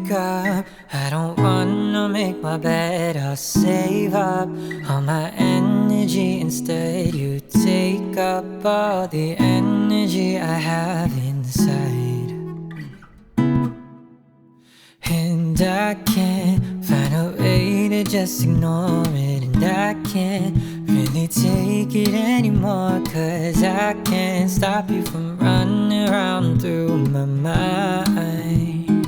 wake up. I don't wanna make my bed, I'll save up all my energy. Instead you take up all the energy I have inside. And I can't find a way to just ignore it. And I can't really take it anymore, 'cause I can't stop you from running around through my mind.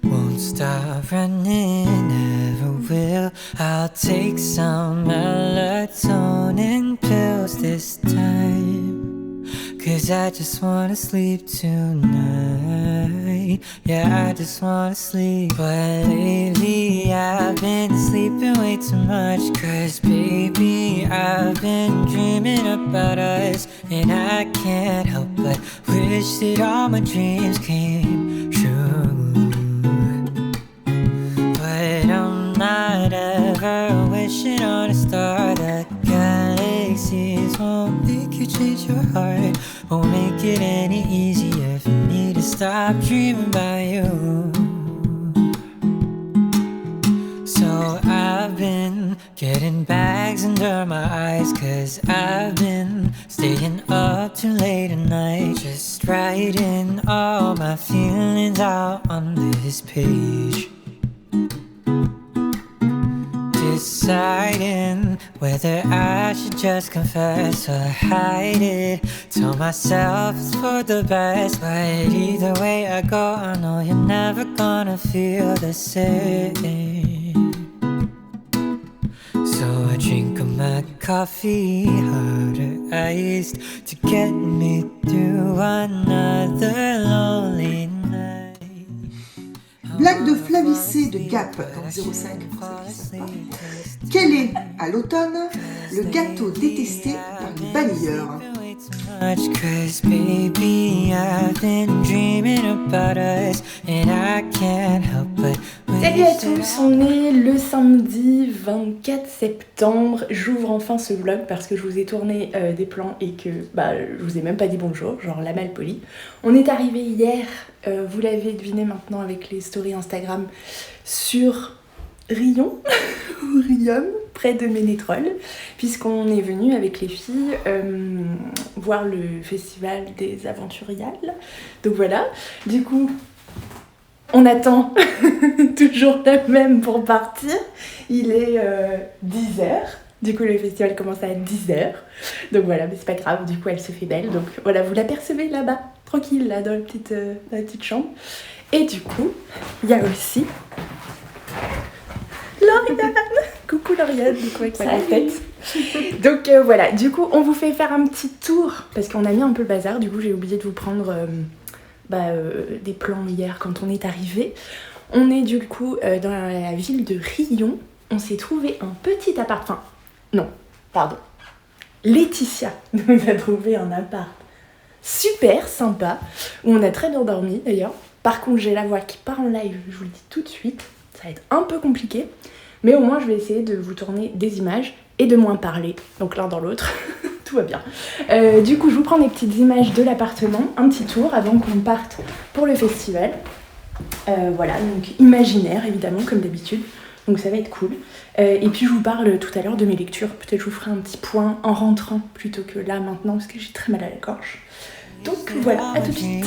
Won't stop running, never will. I'll take some melatonin pills this time, 'cause I just wanna sleep tonight. Yeah, I just wanna sleep. But lately I've been sleeping way too much, 'cause baby, I've been dreaming about us. And I can't help but wish that all my dreams came true. But I'm not ever wishing on a star. The galaxies won't make you change your heart, won't make it any easier for me to stop dreaming about you. So I've been getting bags under my eyes, 'cause I've been staying up too late at night, just writing all my feelings out on this page. Deciding whether I should just confess or hide it. Tell myself it's for the best, but either way I go, I know you're never gonna feel the same. So I drink up my coffee, harder iced, to get me through another lonely night. Blague de Flavie C de Gap dans 05 français. Quel est, à l'automne, le gâteau détesté par les balayeurs? Cause baby, I've been dreaming about us, and I can't help but. Salut à tous, on est le samedi 24 septembre. J'ouvre enfin ce vlog parce que je vous ai tourné des plans et que je vous ai même pas dit bonjour, genre la mal polie. On est arrivé hier, vous l'avez deviné maintenant avec les stories Instagram, sur Riom, ou Riom, près de Ménétrol, puisqu'on est venu avec les filles voir le festival des Aventuriales. Donc voilà, du coup, on attend toujours la même pour partir. Il est 10h. Du coup, le festival commence à 10h. Donc voilà, mais c'est pas grave. Du coup, elle se fait belle. Donc voilà, vous l'apercevez là-bas, tranquille, là, dans la petite chambre. Et du coup, il y a aussi Lauriane. Coucou Lauriane, du coup, avec sa tête. Donc voilà, du coup, on vous fait faire un petit tour. Parce qu'on a mis un peu le bazar. Du coup, j'ai oublié de vous prendre des plans hier quand on est arrivé. On est du coup dans la ville de Riom. On s'est trouvé un petit appart. Enfin, non, pardon. Laetitia nous a trouvé un appart super sympa où on a très bien dormi d'ailleurs. Par contre, j'ai la voix qui part en live, je vous le dis tout de suite. Ça va être un peu compliqué. Mais au moins, je vais essayer de vous tourner des images et de moins parler. Donc l'un dans l'autre. Tout va bien. Du coup, je vous prends des petites images de l'appartement, un petit tour avant qu'on parte pour le festival. Voilà, donc imaginaire évidemment, comme d'habitude. Donc ça va être cool. Et puis je vous parle tout à l'heure de mes lectures. Peut-être je vous ferai un petit point en rentrant plutôt que là maintenant parce que j'ai très mal à la gorge. Donc voilà, à tout de suite.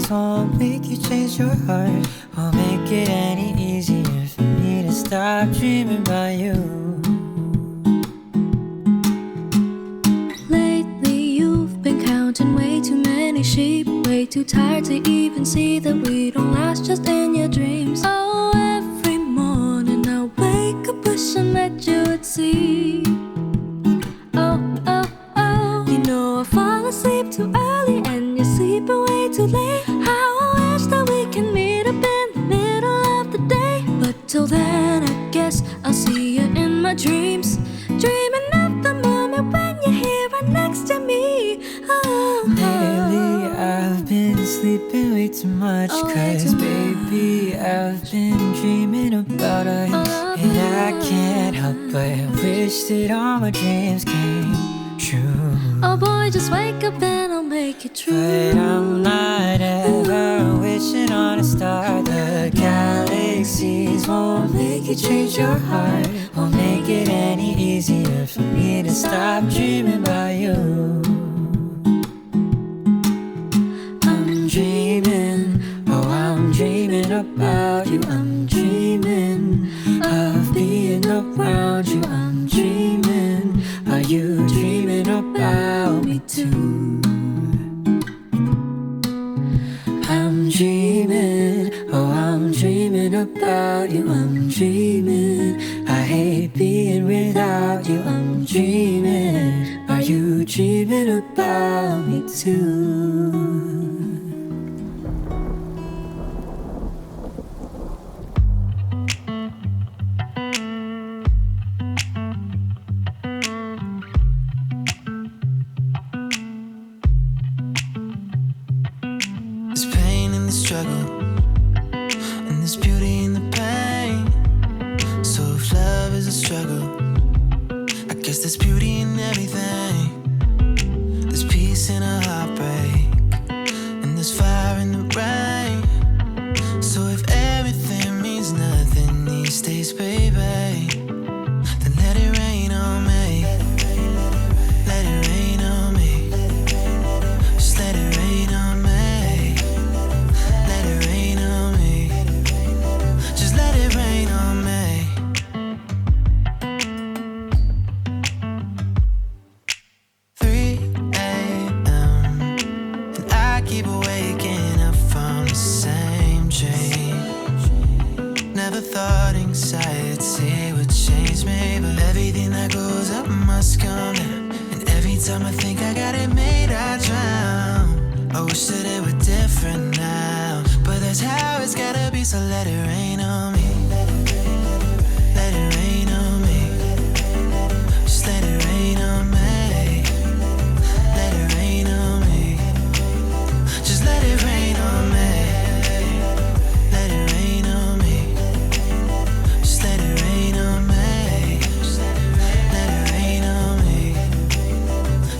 Won't make you change your heart, won't make it any easier for me to stop dreaming about you. Lately you've been counting way too many sheep, way too tired to even see that we don't last just in your dreams. Oh, every morning I wake up wishing that you would see. Oh, oh, oh, you know I fall asleep too early and you sleep away too late. Till then, I guess I'll see you in my dreams, dreaming of the moment when you're here right next to me. Oh, lately I've been sleeping way too much, 'cause baby, I've been dreaming about us. And I can't help but I wish that all my dreams came true. Oh boy, just wake up and I'll make it true. But I'm not ever wishing on a star. The galaxies won't make you change your heart. Won't make it any easier for me to stop dreaming about you. I'm dreaming, oh I'm dreaming about you. I'm dreaming of being around you. I'm dreaming, are you dreaming about me too? I'm dreaming, oh I'm dreaming about you. I'm dreaming, I hate being without you. I'm dreaming, are you dreaming about me too? There's pain in the struggle, and there's beauty in the pain. So if love is a struggle, I guess there's beauty in everything. There's peace in a heartbreak, and there's fire in the rain. So if everything means nothing these days, baby, then let it rain on me. Let it rain on me. Just let it rain on me. Let it rain on me. Just let it rain on me. 3 a.m. and I keep waking up from the same dream. Never thought anxiety would change me, but everything that goes up must come down. And every time I think I got it made, I drown. I wish that it were different now, but that's how it's gotta be. So let it rain on me. Let it rain on me. Just let it rain on me. Let it rain on me. Just let it rain on me. Let it rain on me. Just let it rain on me. Let it rain on me.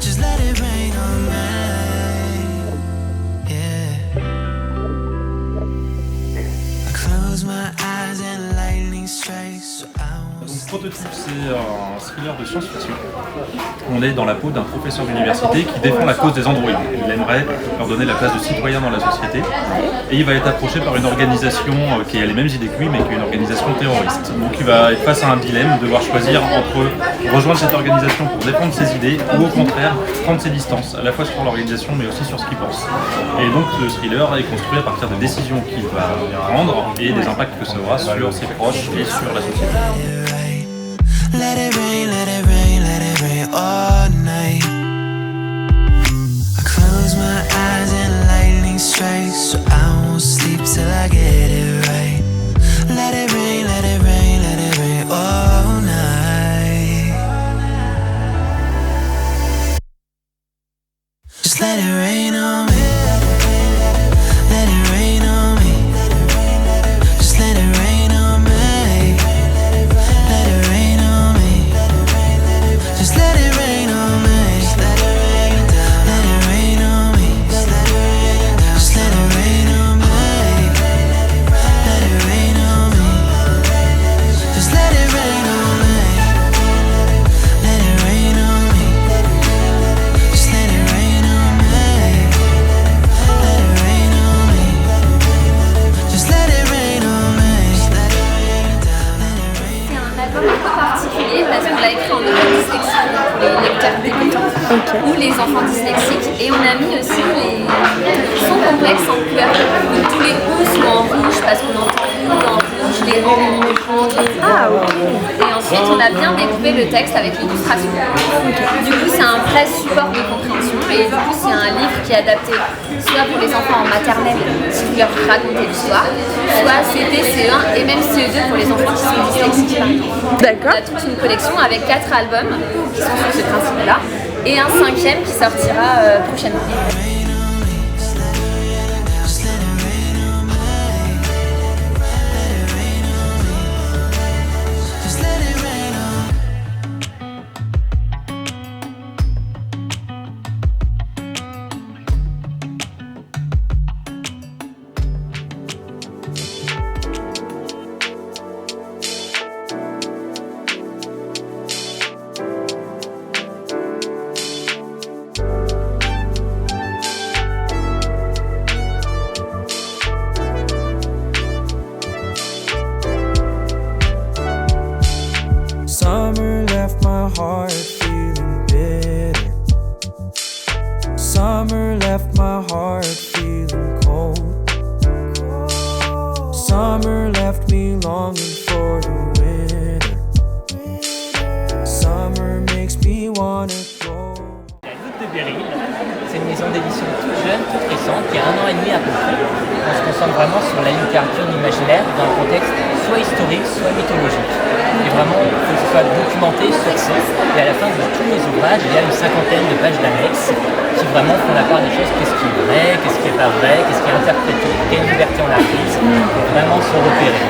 Just let it rain on me. Yeah. I close my eyes and lightning strikes, so I won't Donc, Prototype, c'est un thriller de science-fiction. On est dans la peau d'un professeur d'université qui défend la cause des androïdes. Il aimerait leur donner la place de citoyens dans la société. Et il va être approché par une organisation qui a les mêmes idées que lui, mais qui est une organisation terroriste. Donc il va être face à un dilemme, devoir choisir entre rejoindre cette organisation pour défendre ses idées ou au contraire prendre ses distances, à la fois sur l'organisation mais aussi sur ce qu'il pense. Et donc le thriller est construit à partir des décisions qu'il va prendre et des impacts que ça aura sur ses proches et sur la société. let it rain, let it rain, let it rain all night. I close my eyes and lightning strikes, so I won't sleep till I get it right. Let it rain, let it rain, let it rain all night. Just let it rain on me. Let it rain on me. Just let it rain on me. Let it rain on me. Just let it rain on me. Let it rain down. Let it rain on me. Just let it rain down. Just let it rain on me. Let it rain on me. Just let it rain on me. Let it rain on me. Just let it rain on me. Let it rain on me. Just let it rain on me. Let it rain down. Let it rain. C'est un album un peu particulier parce qu'on l'a écrit en auto-dyslexie pour les lecteurs débutants ou les enfants dyslexiques, et on a mis aussi les sons complexes en couleur. Donc tous les O sont en rouge parce qu'on entend O en rouge, les O en orange, Ah, ok. et ensuite on a bien découpé le texte avec l'illustration. Du coup c'est un vrai support de compréhension, et du coup c'est un livre qui est adapté soit pour les enfants en maternelle si vous leur racontez l'histoire, soit CP, CE1 et même CE2 pour les enfants qui sont dyslexiques par exemple. On D'accord. a toute une collection avec 4 albums qui sont sur ce principe-là, et un 5e qui sortira prochainement. Just let it rain on me. Let it rain on me. Just let it rain on me. Summer left my heart feeling bitter. Summer left my heart feeling cold. Summer left me longing for the winter. Summer makes me wanna go. La Goutte de Beryl, c'est une maison d'édition toute jeune, toute récente, qui a 1 an et demi à peu près. On se concentre vraiment sur la littérature d'imaginaire dans un contexte soit historique, soit mythologique. Et vraiment, il faut que ce soit documenté, sourcé. Et à la fin de tous mes ouvrages, il y a une 50aine de pages d'annexes qui vraiment font la part des choses. Qu'est-ce qui est vrai, qu'est-ce qui n'est pas vrai, qu'est-ce qui est interprété, quelle liberté on a prise, pour vraiment se repérer.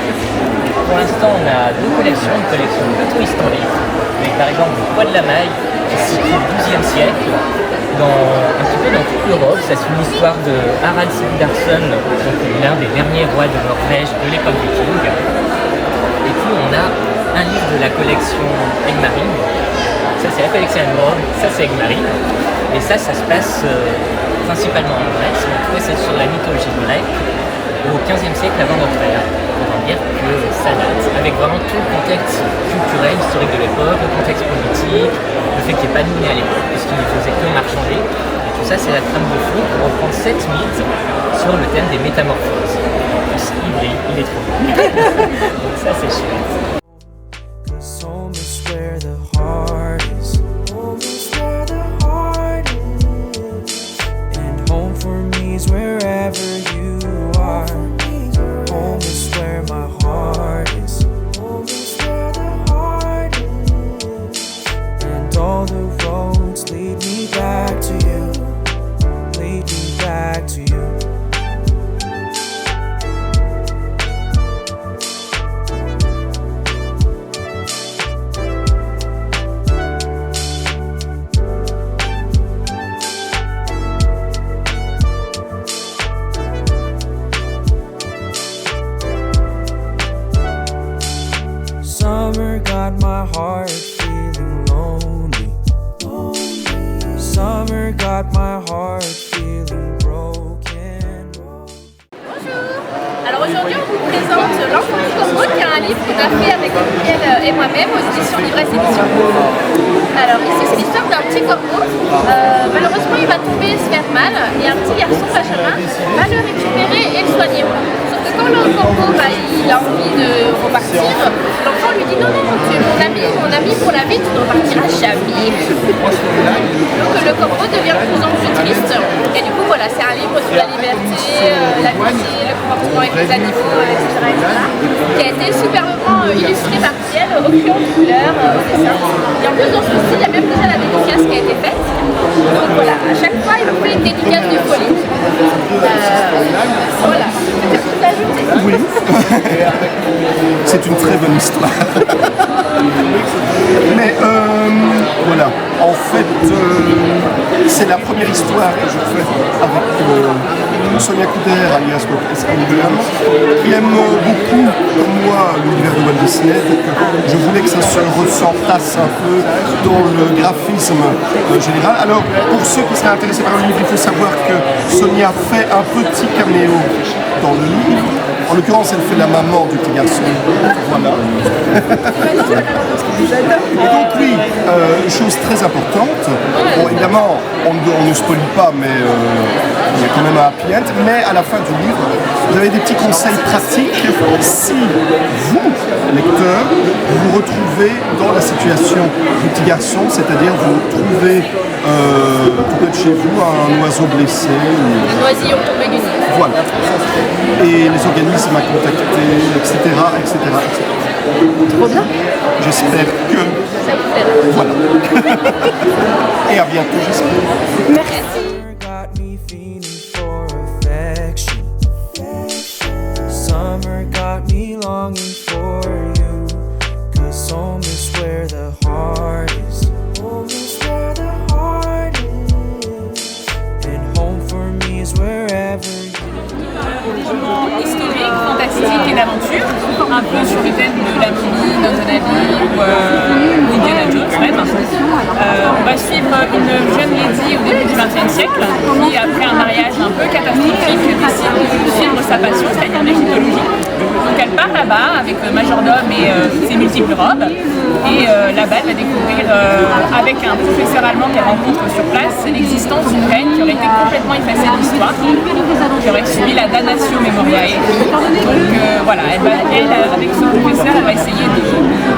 Pour l'instant, on a 2 collections, une collection plutôt historique, avec par exemple le Poids de la Maille, qui se situe au XIIe siècle, un petit peu dans toute l'Europe. Ça c'est une histoire de Harald Sigurdarson, l'un des derniers rois de Norvège de l'époque viking. Et puis on a un livre de la collection Egmarine. Ça c'est la collection Emeraude, ça c'est Egmarine. Et ça se passe principalement en Grèce, mais en tout cas c'est sur la mythologie grecque au XVe siècle avant notre ère. On va dire que ça date, avec vraiment tout le contexte culturel, historique de l'époque, le contexte politique, le fait qu'il n'y ait pas de monnaie à l'époque, puisqu'il ne faisait que marchander. Et tout ça, c'est la trame de fond pour reprendre 7 mythes sur le thème des métamorphoses. Il brille, il est trop beau. Donc ça, c'est chouette. All the roads lead me back to you, lead me back to you. Summer got my heart feeling lonely. Summer got my heart feeling broken. Bonjour. Alors aujourd'hui on vous présente L'Enfant du Corbeau, qui est un livre qu'on a fait avec Miguel et moi-même aux éditions Livresse Éditions. Alors ici c'est l'histoire d'un petit corbeau. Malheureusement il va tomber et se faire mal, et un petit garçon Benjamin va le récupérer et le soigner. Sauf que quand le corbeau il a envie de repartir, l'enfant lui dit non, tu es mon ami pour la vie, tu ne repartiras jamais. Donc le corbeau devient de plus en plus triste. Et du coup voilà, c'est un livre sur la liberté, l'amitié, le comportement avec les animaux, etc., qui a été superbement illustré par Ciel, au crayon de couleur, au dessin. Et en plus dans ce style, il y a même déjà la dédicace qui a été faite. Donc voilà, à chaque fois il nous fait une dédicace de folie. Voilà, c'est tout ajouté. Oui, c'est une très bonne histoire. Mais voilà, en fait, c'est la première histoire que je fais avec Sonia Couder, alias Escandulum, qui aime beaucoup, comme moi, l'univers de Walt Disney. Donc, je voulais que ça se ressentasse un peu dans le graphisme général. Alors, pour ceux qui seraient intéressés par le livre, il faut savoir que Sonia fait un petit caméo dans le livre. En l'occurrence, elle fait la maman du petit garçon. Voilà. Et donc oui, chose très importante. Bon, évidemment, on ne spoile pas, mais il y a quand même un happy end. Mais à la fin du livre, vous avez des petits conseils pratiques. Si vous, lecteur, vous vous retrouvez dans la situation du petit garçon, c'est-à-dire vous trouvez tout près de chez vous un oiseau blessé. Un oisillon tombé du ciel. Voilà. Et les organismes à contacter, etc., etc., etc. Trop bien. J'espère que... Ça vous plaira. Voilà. Et à bientôt, j'espère. Merci. Got me feeling for affection. Summer got me longing for you. 'Cause home is where the heart is. Home is where the heart is. And home for me is wherever you. Historique, fantastique et d'aventure, un peu sur le thème de la Bible, Downton Abbey ou Indiana Jones même. On va suivre une jeune lady au début du XXe siècle qui, après un mariage un peu catastrophique, décide de suivre sa passion, c'est-à-dire l'égyptologie. Donc elle part là-bas avec le majordome et ses multiples robes. Et là-bas, elle va découvrir, avec un professeur allemand qu'elle rencontre sur place, l'existence d'une reine qui aurait été complètement effacée de l'histoire, qui aurait subi la damnatio memoriae. Donc voilà, elle, avec son professeur, elle va essayer de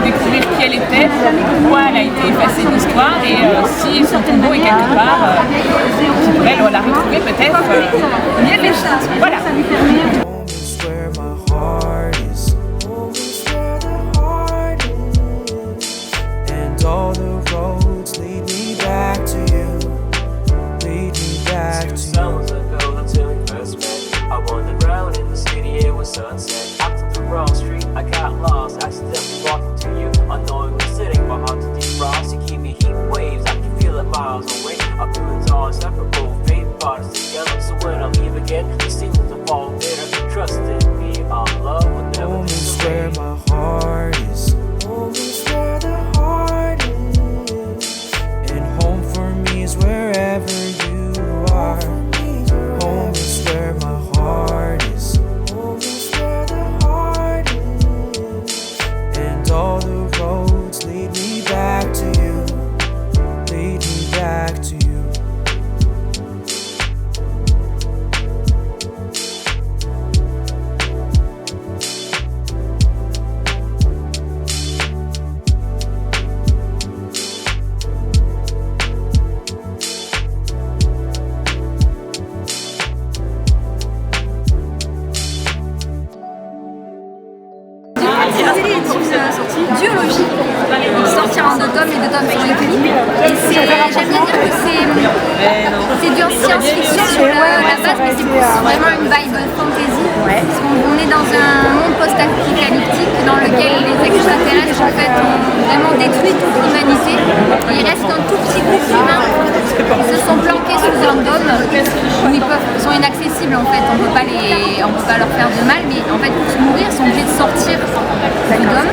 découvrir qui elle était, pourquoi elle a été effacée de l'histoire et si son tombeau est quelque part, qui pourrait la retrouver peut-être mieux les choses. Voilà. All the roads lead me back to you, lead me back to you. Summers ago, until we first met, I wandered around in the city, it was sunset. I took the wrong street, I got lost, accidentally walked into you, unknowingly setting my heart to defrost. You keep me heat waves, I can feel it miles away. Our feelings are inseparable, fate brought us together. So when I leave again, the seasons will fall bitter. Trust in me, our love will never home is where my heart is. Home is where the heart is. And home for me is wherever you are. Home is where my heart is. Home is where the heart is. And all the roads lead me back to you. Lead me back to you. Duologie, sortir en 2 tomes, les 2 tomes sont écrits. Et j'aime bien dire que c'est du science-fiction sur la base, mais c'est vraiment une vibe fantasy. Parce qu'on est dans un monde post-apocalyptique dans lequel les extraterrestres en fait ont vraiment détruit toute l'humanité. Il reste un tout petit groupe d'humains qui se sont planqués sous un dôme où ils sont inaccessibles en fait. On peut pas leur faire de mal, mais en fait pour se nourrir, ils sont obligés de sortir du dôme.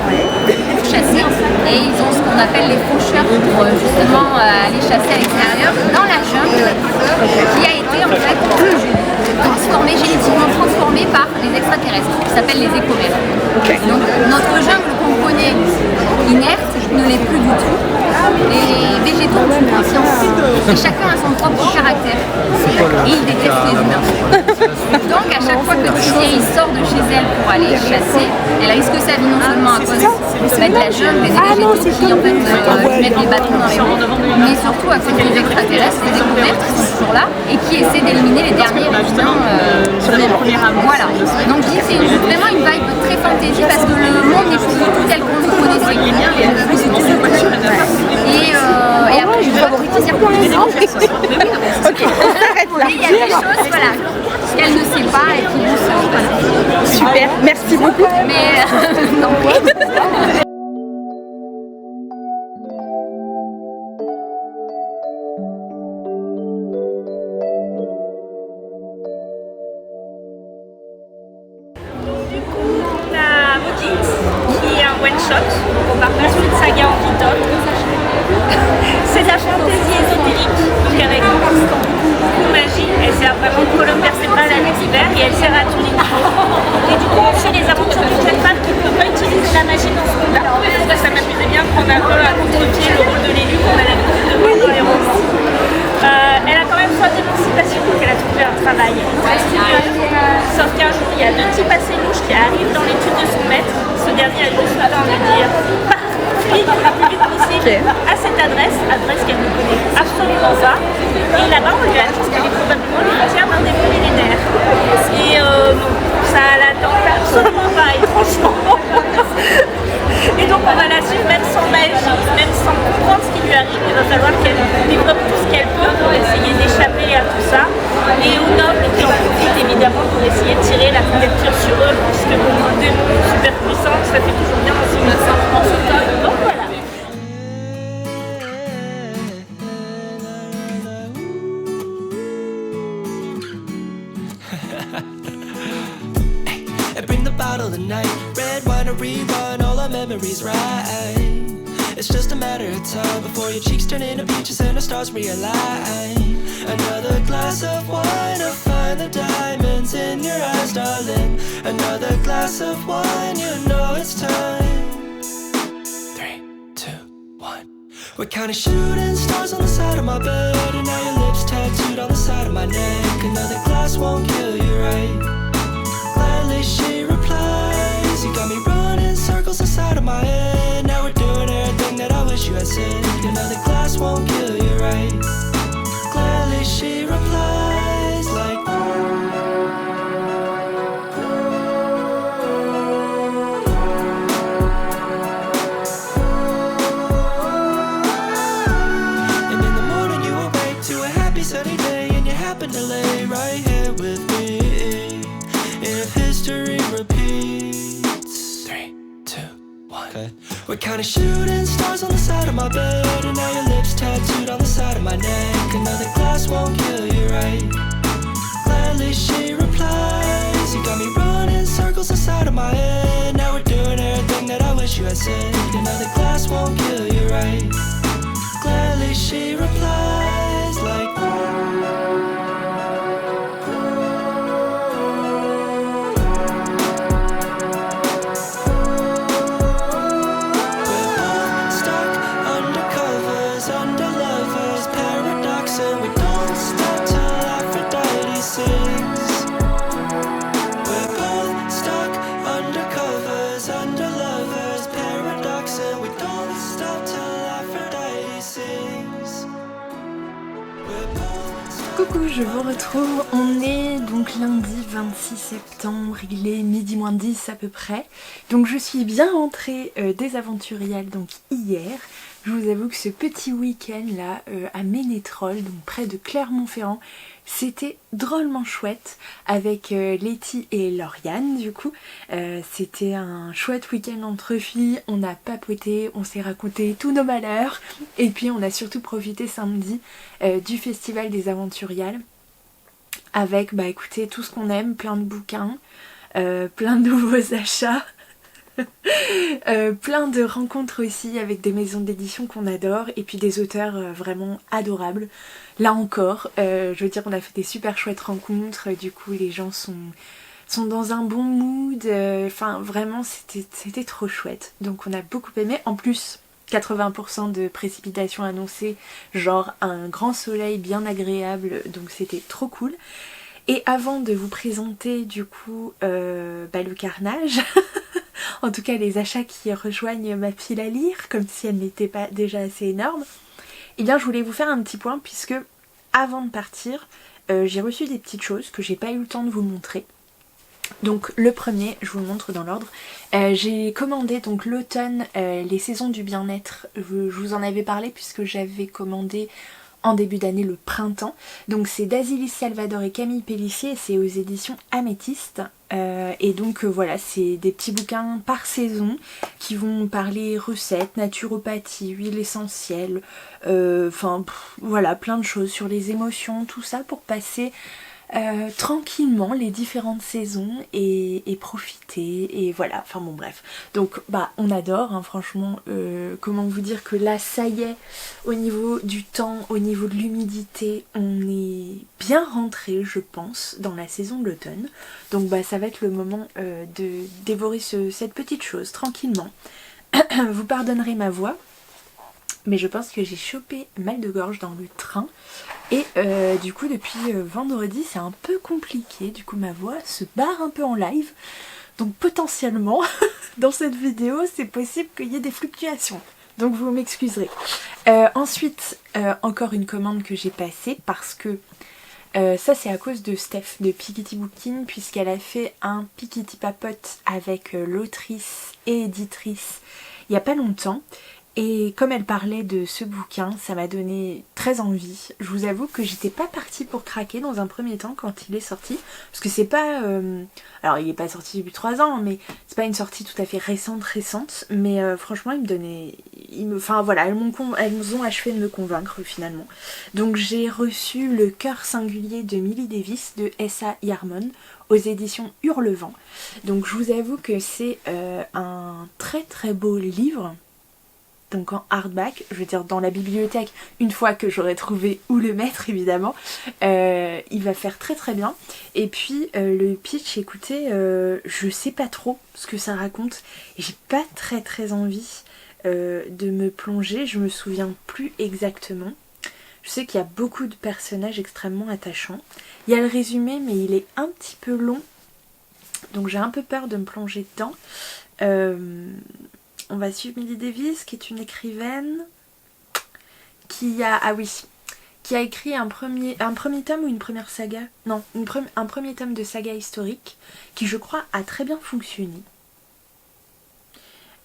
Pour chasser, et ils ont ce qu'on appelle les faucheurs pour justement aller chasser à l'extérieur dans la jungle qui a été en fait génétiquement transformée par les extraterrestres qui s'appellent les écomères. Donc notre jungle qu'on connaît inerte ne l'est plus du tout. Les végétaux ont une conscience et chacun a son propre caractère et ils détestent les humains. Donc à chaque fois que Thierry sort de chez elle pour aller chasser, elle risque sa vie non seulement à cause de la jungle et des végétaux qui en fait mettent les bâtons dans les roues, mais surtout à cause des extraterrestres, des découvertes qui sont toujours là et qui essaient d'éliminer les derniers humains sur les premiers amours. Voilà. Donc c'est vraiment une vibe très fantasy parce que le monde n'est plus du tout tel qu'on le connaissait. Et après je vais vous dire pour les enfants. Il y a des choses voilà, qu'elle ne sait pas et qui vont se... Voilà. Super, merci beaucoup. Mais non. Qui est un one-shot, on partage une saga en 10 tomes. C'est de la fantaisie ésotérique, donc avec beaucoup de magie. Elle sert vraiment de colonne vertébrale à l'univers et elle sert à tous les niveaux. Et du coup, on fait les aventures d'une jeune femme qui ne peut pas utiliser la magie dans ce monde-là. Ça m'amusait bien de prendre un peu à contre-pied le rôle de l'élu qu'on a l'habitude de voir dans les romans. Elle a quand même soif d'émancipation, donc elle a trouvé un travail. Sauf qu'un jour, il y a 2 types assez louches qui arrivent dans l'étude de son maître. Ce dernier a juste le temps de dire flic le plus vite possible à cette adresse qu'elle ne connaît absolument pas. Et là-bas, on lui annonce qu'elle est probablement l'héritière d'un des millénaires. Et ça la tente absolument pas, franchement. Et donc on va la suivre même sans magie, même sans comprendre ce qui lui arrive. Il va falloir qu'elle développe tout ce qu'elle peut pour essayer d'échapper à tout ça. Et aux nobles qui en profitent évidemment pour essayer de tirer la couverture sur eux, puisque pour un démon super puissant, ça fait toujours bien aussi une en ce temps. Donc voilà. Bring the bottle tonight, red wine to rerun all our memories right. It's just a matter of time before your cheeks turn into peaches and the stars realign. Another glass of wine to find the diamonds in your eyes, darling. Another glass of wine, you know it's time. 3, 2, 1. We're counting shooting stars on the side of my bed, and now your lips tattooed on the side of my neck. Another glass won't kill you, right? Gladly she replies. You got me running circles inside of my head. Now we're doing everything that I wish you had said. Another glass won't kill you, right? Gladly she replies like and in the morning you awake to a happy sunny day, and you happen to lay right here with me. If history repeats, 3, 2, 1. Okay. We're counting shooting stars on the side of my bed, and now your lips tattooed on the side of my neck. Another glass won't kill you, right? Gladly she replies. You got me running circles inside of my head. Now we're doing everything that I wish you had said. Another glass won't kill you, right? Gladly she replies like Coucou, je vous retrouve, on est donc lundi 26 septembre, il est midi moins 10 à peu près. Donc je suis bien rentrée des Aventuriales donc hier. Je vous avoue que ce petit week-end là à Ménétrol, donc près de Clermont-Ferrand, c'était drôlement chouette avec Letty et Lauriane du coup. C'était un chouette week-end entre filles, on a papoté, on s'est raconté tous nos malheurs et puis on a surtout profité samedi du festival des Aventuriales avec bah écoutez tout ce qu'on aime, plein de bouquins, plein de nouveaux achats. Plein de rencontres aussi avec des maisons d'édition qu'on adore et puis des auteurs vraiment adorables. Là encore, je veux dire on a fait des super chouettes rencontres, du coup les gens sont dans un bon mood, enfin vraiment c'était trop chouette. Donc on a beaucoup aimé, en plus 80% de précipitations annoncées, genre un grand soleil bien agréable, donc c'était trop cool. Et avant de vous présenter du coup le carnage, en tout cas les achats qui rejoignent ma pile à lire, comme si elle n'était pas déjà assez énorme, et bien je voulais vous faire un petit point puisque avant de partir, j'ai reçu des petites choses que j'ai pas eu le temps de vous montrer. Donc le premier, je vous le montre dans l'ordre, j'ai commandé donc l'automne, les saisons du bien-être, je vous en avais parlé puisque j'avais commandé en début d'année le printemps. Donc c'est d'Azilis Salvador et Camille Pellissier, c'est aux éditions Améthyste. Et donc voilà, c'est des petits bouquins par saison qui vont parler recettes, naturopathie, huile essentielle, enfin voilà, plein de choses sur les émotions, tout ça pour passer tranquillement les différentes saisons et profiter et voilà, enfin bon bref. Donc bah on adore hein, franchement, comment vous dire que là ça y est, au niveau du temps, au niveau de l'humidité, on est bien rentré je pense dans la saison de l'automne. Donc bah ça va être le moment de dévorer cette petite chose tranquillement. Vous pardonnerez ma voix, mais je pense que j'ai chopé mal de gorge dans le train et du coup depuis vendredi c'est un peu compliqué, du coup ma voix se barre un peu en live, donc potentiellement dans cette vidéo c'est possible qu'il y ait des fluctuations, donc vous m'excuserez. Ensuite encore une commande que j'ai passée parce que ça c'est à cause de Steph de Piketty Booking, puisqu'elle a fait un Piketty Papote avec l'autrice et éditrice il n'y a pas longtemps. Et comme elle parlait de ce bouquin, ça m'a donné très envie. Je vous avoue que j'étais pas partie pour craquer dans un premier temps quand il est sorti. Parce que c'est pas... alors il est pas sorti depuis 3 ans, mais c'est pas une sortie tout à fait récente. Mais franchement il me donnait... Enfin voilà, elles ont achevé de me convaincre finalement. Donc j'ai reçu Le cœur singulier de Millie Davis de S.A. Yarmon aux éditions Hurlevent. Donc je vous avoue que c'est un très très beau livre. donc en hardback, je veux dire dans la bibliothèque, une fois que j'aurai trouvé où le mettre évidemment, il va faire très très bien. Et puis le pitch, écoutez, je sais pas trop ce que ça raconte, et j'ai pas très très envie de me plonger, je me souviens plus exactement. Je sais qu'il y a beaucoup de personnages extrêmement attachants. Il y a le résumé, mais il est un petit peu long, donc j'ai un peu peur de me plonger dedans. On va suivre Millie Davis, qui est une écrivaine qui a écrit un premier tome ou une première saga. Non, un premier tome de saga historique qui, je crois, a très bien fonctionné.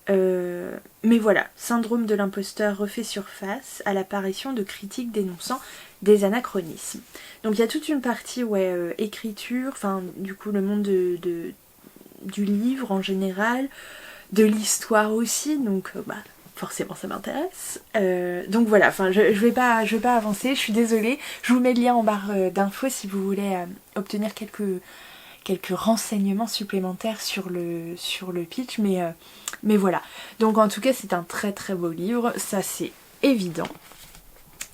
Mais voilà, syndrome de l'imposteur refait surface à l'apparition de critiques dénonçant des anachronismes. Donc il y a toute une partie écriture, enfin du coup le monde du livre en général, de l'histoire aussi, donc forcément ça m'intéresse. Donc voilà, enfin je vais pas avancer, je suis désolée, je vous mets le lien en barre d'infos si vous voulez obtenir quelques renseignements supplémentaires sur le pitch, mais voilà. Donc en tout cas c'est un très très beau livre, ça c'est évident.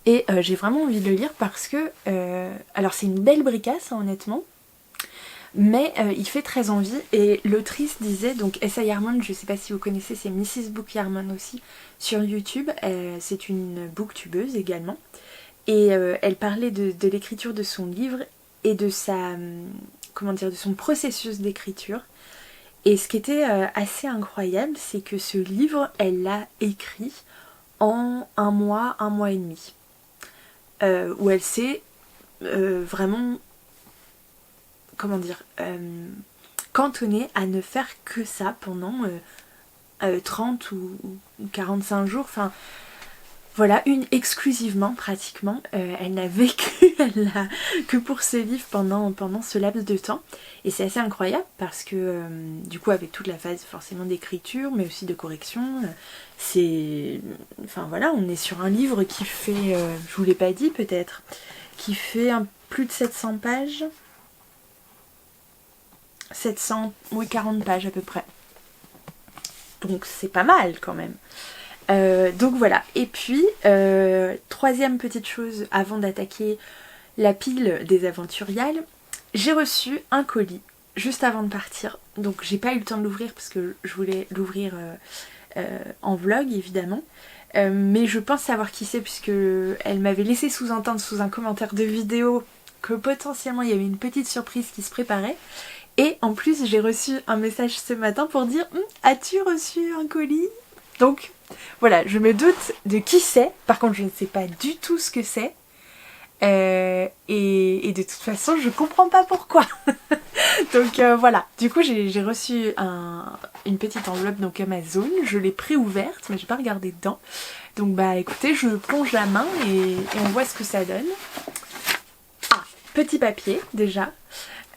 Et j'ai vraiment envie de le lire parce que, alors c'est une belle bricasse honnêtement, mais il fait très envie. Et l'autrice disait, donc S.A. Yarmon, je sais pas si vous connaissez, c'est Mrs. Book Yarmon aussi sur YouTube, c'est une booktubeuse également, et elle parlait de l'écriture de son livre et de de son processus d'écriture. Et ce qui était assez incroyable, c'est que ce livre, elle l'a écrit en un mois et demi, où elle s'est vraiment cantonnée à ne faire que ça pendant 30 ou 45 jours, enfin voilà, exclusivement pratiquement. Elle n'a vécu que pour ce livre pendant ce laps de temps, et c'est assez incroyable parce que du coup avec toute la phase forcément d'écriture mais aussi de correction, enfin voilà, on est sur un livre qui fait, je vous l'ai pas dit peut-être, qui fait plus de 700 pages, 40 pages à peu près, donc c'est pas mal quand même. Donc voilà, et puis troisième petite chose avant d'attaquer la pile des aventuriales, j'ai reçu un colis juste avant de partir, donc j'ai pas eu le temps de l'ouvrir parce que je voulais l'ouvrir en vlog évidemment, mais je pense savoir qui c'est puisque elle m'avait laissé sous-entendre sous un commentaire de vidéo que potentiellement il y avait une petite surprise qui se préparait. Et en plus j'ai reçu un message ce matin pour dire as-tu reçu un colis? Donc voilà, je me doute de qui c'est, par contre je ne sais pas du tout ce que c'est, et de toute façon je comprends pas pourquoi. Donc voilà, du coup j'ai reçu une petite enveloppe donc Amazon, je l'ai préouverte mais j'ai pas regardé dedans, donc bah écoutez, je plonge la main et on voit ce que ça donne. Petit papier déjà.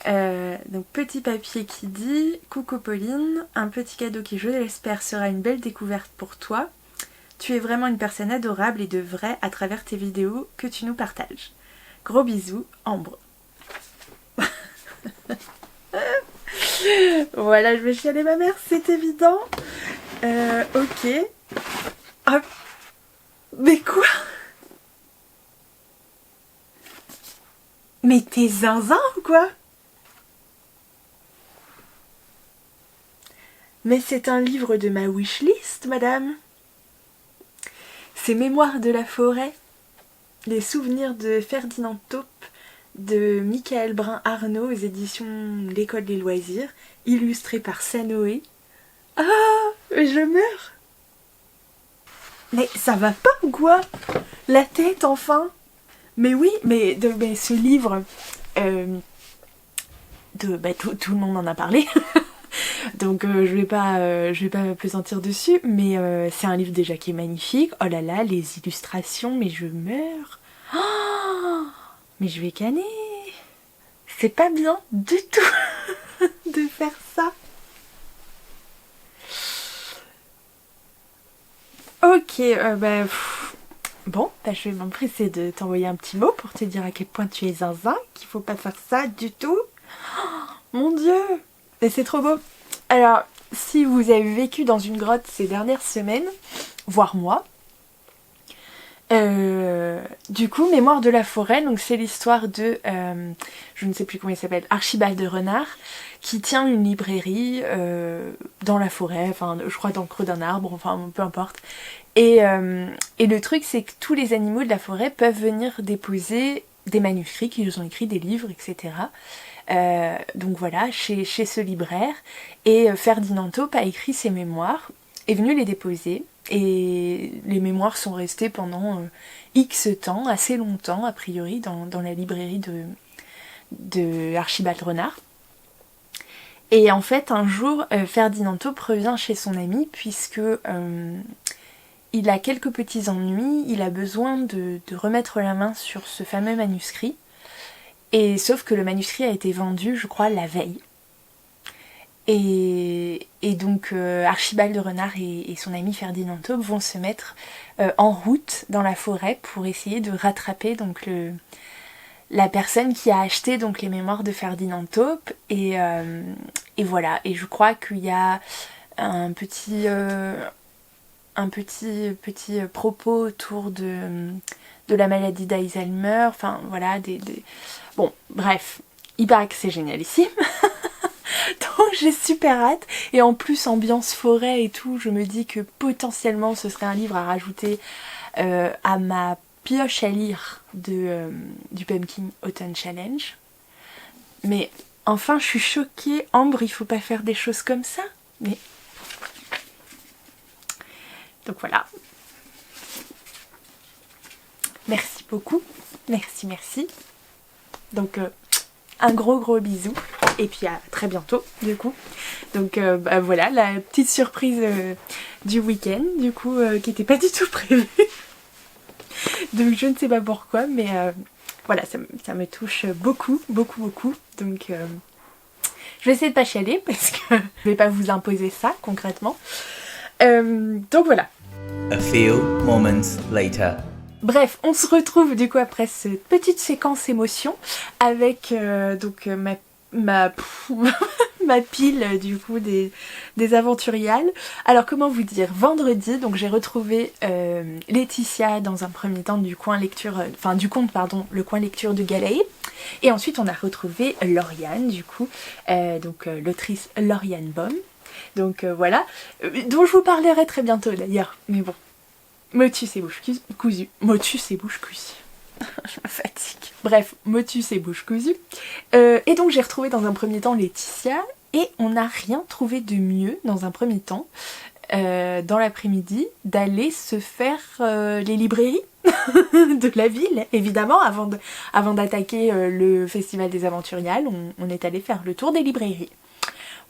Donc petit papier qui dit « Coucou Pauline, un petit cadeau qui je l'espère sera une belle découverte pour toi. Tu es vraiment une personne adorable et de vraie à travers tes vidéos que tu nous partages. Gros bisous, Ambre. » Voilà, je vais chialer ma mère, c'est évident. Ok. Hop. Mais quoi? Mais t'es zinzin ou quoi? Mais c'est un livre de ma wishlist, madame. C'est Mémoires de la forêt, les souvenirs de Ferdinand Taupe, de Michael Brun-Arnaud aux éditions L'École des loisirs, illustré par Sanoé. Ah, mais je meurs. Mais ça va pas ou quoi? La tête, enfin. Mais oui, mais ce livre, tout le monde en a parlé. Donc je vais pas plaisanter dessus, mais c'est un livre déjà qui est magnifique. Oh là là, les illustrations, mais je meurs. Oh, mais je vais canner. C'est pas bien du tout de faire ça. Ok, bon, je vais m'empresser de t'envoyer un petit mot pour te dire à quel point tu es zinzin, qu'il faut pas faire ça du tout. Oh, mon Dieu, mais c'est trop beau. Alors, si vous avez vécu dans une grotte ces dernières semaines, voire moi. Du coup, Mémoire de la forêt, donc c'est l'histoire de, je ne sais plus comment il s'appelle, Archibald de Renard, qui tient une librairie dans la forêt, enfin je crois dans le creux d'un arbre, enfin peu importe. Et le truc c'est que tous les animaux de la forêt peuvent venir déposer des manuscrits qu'ils ont écrits, des livres, etc. Donc voilà, chez ce libraire. Et Ferdinand Taupe a écrit ses mémoires, est venu les déposer. Et les mémoires sont restées pendant X temps, assez longtemps a priori, dans la librairie de Archibald Renard. Et en fait, un jour, Ferdinand Taupe revient chez son ami puisque il a quelques petits ennuis, il a besoin de remettre la main sur ce fameux manuscrit. Et sauf que le manuscrit a été vendu, je crois, la veille. Et donc Archibald de Renard et son ami Ferdinand Taupe vont se mettre en route dans la forêt pour essayer de rattraper donc la personne qui a acheté donc les mémoires de Ferdinand Taupe. Et voilà, et je crois qu'il y a un petit propos autour de la maladie d'Alzheimer, enfin voilà, bon bref, il paraît que c'est génialissime. Donc j'ai super hâte, et en plus ambiance forêt et tout, je me dis que potentiellement ce serait un livre à rajouter à ma pioche à lire du Pumpkin Autumn Challenge. Mais enfin je suis choquée, Ambre, il faut pas faire des choses comme ça. Mais donc voilà. Merci beaucoup, merci. Donc un gros bisou. Et puis à très bientôt du coup. Donc voilà la petite surprise du week-end du coup qui n'était pas du tout prévue. Donc je ne sais pas pourquoi, mais voilà, ça me touche beaucoup. Donc je vais essayer de pas chialer parce que je vais pas vous imposer ça concrètement. Donc voilà. A few moments later. Bref, on se retrouve du coup après cette petite séquence émotion avec donc ma pile du coup des aventuriales. Alors comment vous dire, vendredi donc j'ai retrouvé Laetitia dans un premier temps du coin lecture, le coin lecture de Galaï, et ensuite on a retrouvé Lauriane du coup, l'autrice Lauriane Baum, donc voilà, dont je vous parlerai très bientôt d'ailleurs, mais bon, motus et bouche cousue. Je me fatigue. Bref, motus et bouche cousue. Et donc j'ai retrouvé dans un premier temps Laetitia, et on n'a rien trouvé de mieux dans un premier temps, dans l'après-midi, d'aller se faire les librairies de la ville, évidemment, avant d'attaquer le Festival des Aventuriales, on est allé faire le tour des librairies.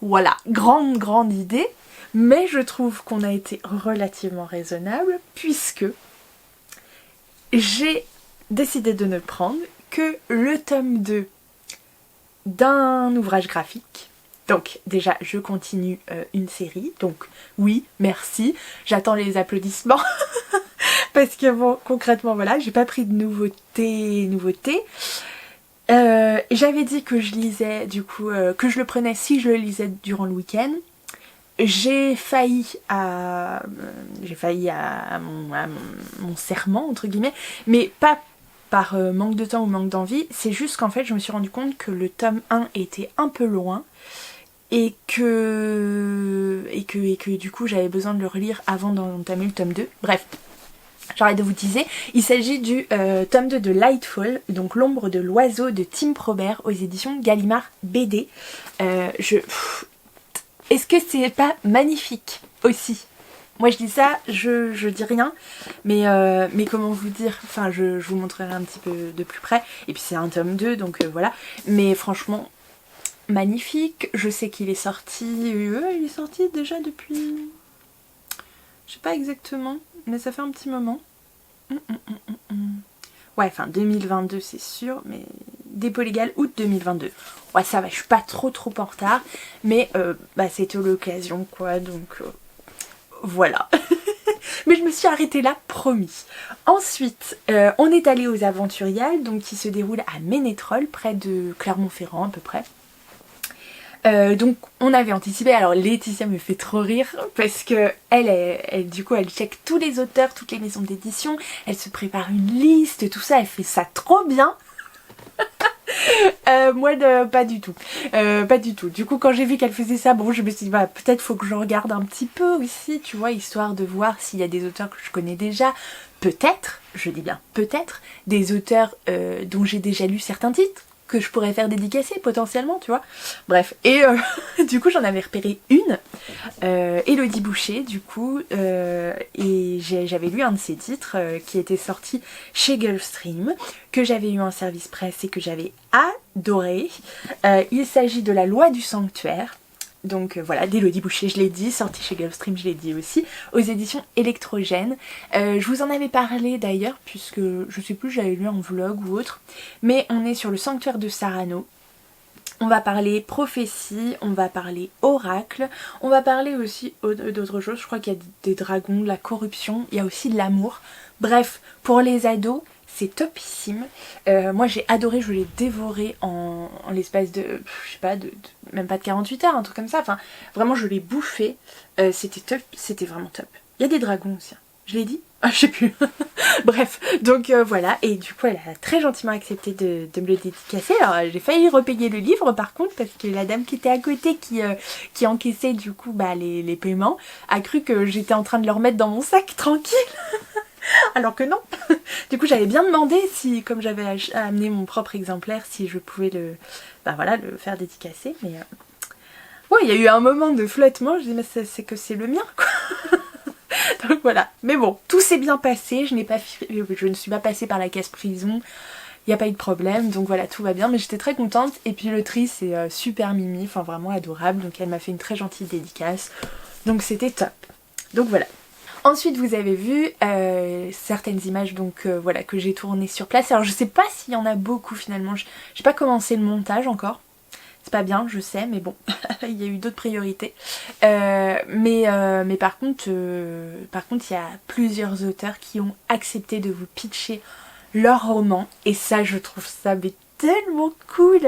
Voilà, grande idée, mais je trouve qu'on a été relativement raisonnable, puisque j'ai décidé de ne prendre que le tome 2 d'un ouvrage graphique. Donc déjà je continue une série, donc oui, merci, j'attends les applaudissements parce que bon, concrètement voilà, j'ai pas pris de nouveauté. J'avais dit que je lisais du coup, que je le prenais si je le lisais durant le week-end. J'ai failli à mon serment entre guillemets, mais pas par manque de temps ou manque d'envie, c'est juste qu'en fait je me suis rendu compte que le tome 1 était un peu loin et que du coup j'avais besoin de le relire avant d'entamer le tome 2. Bref, j'arrête de vous teaser. Il s'agit du tome 2 de Lightfall, donc L'ombre de l'oiseau de Tim Probert aux éditions Gallimard BD. Est-ce que c'est pas magnifique aussi? Moi je dis ça, je dis rien, mais comment vous dire, enfin je vous montrerai un petit peu de plus près, et puis c'est un tome 2 donc voilà, mais franchement magnifique. Je sais qu'il est sorti, il est sorti déjà depuis, je sais pas exactement, mais ça fait un petit moment. Ouais, enfin 2022 c'est sûr, mais dépôt légal août 2022. Ouais, ça va, je suis pas trop en retard, mais c'était l'occasion quoi, donc voilà. Mais je me suis arrêtée là, promis. Ensuite, on est allé aux Aventuriales, donc qui se déroulent à Ménétrol, près de Clermont-Ferrand à peu près. Donc on avait anticipé, alors Laetitia me fait trop rire parce que elle du coup elle check tous les auteurs, toutes les maisons d'édition, elle se prépare une liste, tout ça, elle fait ça trop bien. Moi pas du tout, pas du tout. Du coup quand j'ai vu qu'elle faisait ça, bon je me suis dit bah, peut-être faut que je regarde un petit peu aussi, tu vois, histoire de voir s'il y a des auteurs que je connais déjà, peut-être, je dis bien peut-être, des auteurs dont j'ai déjà lu certains titres, que je pourrais faire dédicacer potentiellement, tu vois. Bref, et du coup j'en avais repéré une, Élodie Boucher du coup, et j'avais lu un de ses titres qui était sorti chez Gulfstream, que j'avais eu en service presse et que j'avais adoré. Il s'agit de La Loi du Sanctuaire. Donc voilà, d'Élodie Boucher, je l'ai dit, sorti chez Gulfstream, je l'ai dit aussi, aux éditions Électrogène. Je vous en avais parlé d'ailleurs, puisque je sais plus, j'avais lu un vlog ou autre, mais on est sur le sanctuaire de Sarano. On va parler prophétie, on va parler oracle, on va parler aussi d'autres choses, je crois qu'il y a des dragons, de la corruption, il y a aussi de l'amour. Bref, pour les ados, c'est topissime. Moi j'ai adoré, je l'ai dévoré en l'espace de, je sais pas, même pas de 48 heures, un truc comme ça. Enfin, vraiment je l'ai bouffé. C'était top, c'était vraiment top. Il y a des dragons aussi. Hein. Je l'ai dit ? Ah, je sais plus. Bref, donc voilà. Et du coup elle a très gentiment accepté de me le dédicacer. Alors j'ai failli repayer le livre par contre, parce que la dame qui était à côté, qui encaissait du coup bah, les paiements, a cru que j'étais en train de le remettre dans mon sac tranquille. Alors que non. Du coup j'avais bien demandé si, comme j'avais amené mon propre exemplaire, si je pouvais le faire dédicacer, mais ouais, il y a eu un moment de flottement, je dis mais c'est que c'est le mien quoi. Donc voilà, mais bon, tout s'est bien passé, je ne suis pas passée par la case prison, il n'y a pas eu de problème, donc voilà, tout va bien, mais j'étais très contente. Et puis le tri c'est super mimi, enfin vraiment adorable, donc elle m'a fait une très gentille dédicace, donc c'était top. Donc voilà. Ensuite vous avez vu certaines images donc voilà que j'ai tournées sur place. Alors je sais pas s'il y en a beaucoup finalement, j'ai pas commencé le montage encore. C'est pas bien, je sais, mais bon, il y a eu d'autres priorités. Mais par contre, il y a plusieurs auteurs qui ont accepté de vous pitcher leur roman. Et ça, je trouve ça mais tellement cool.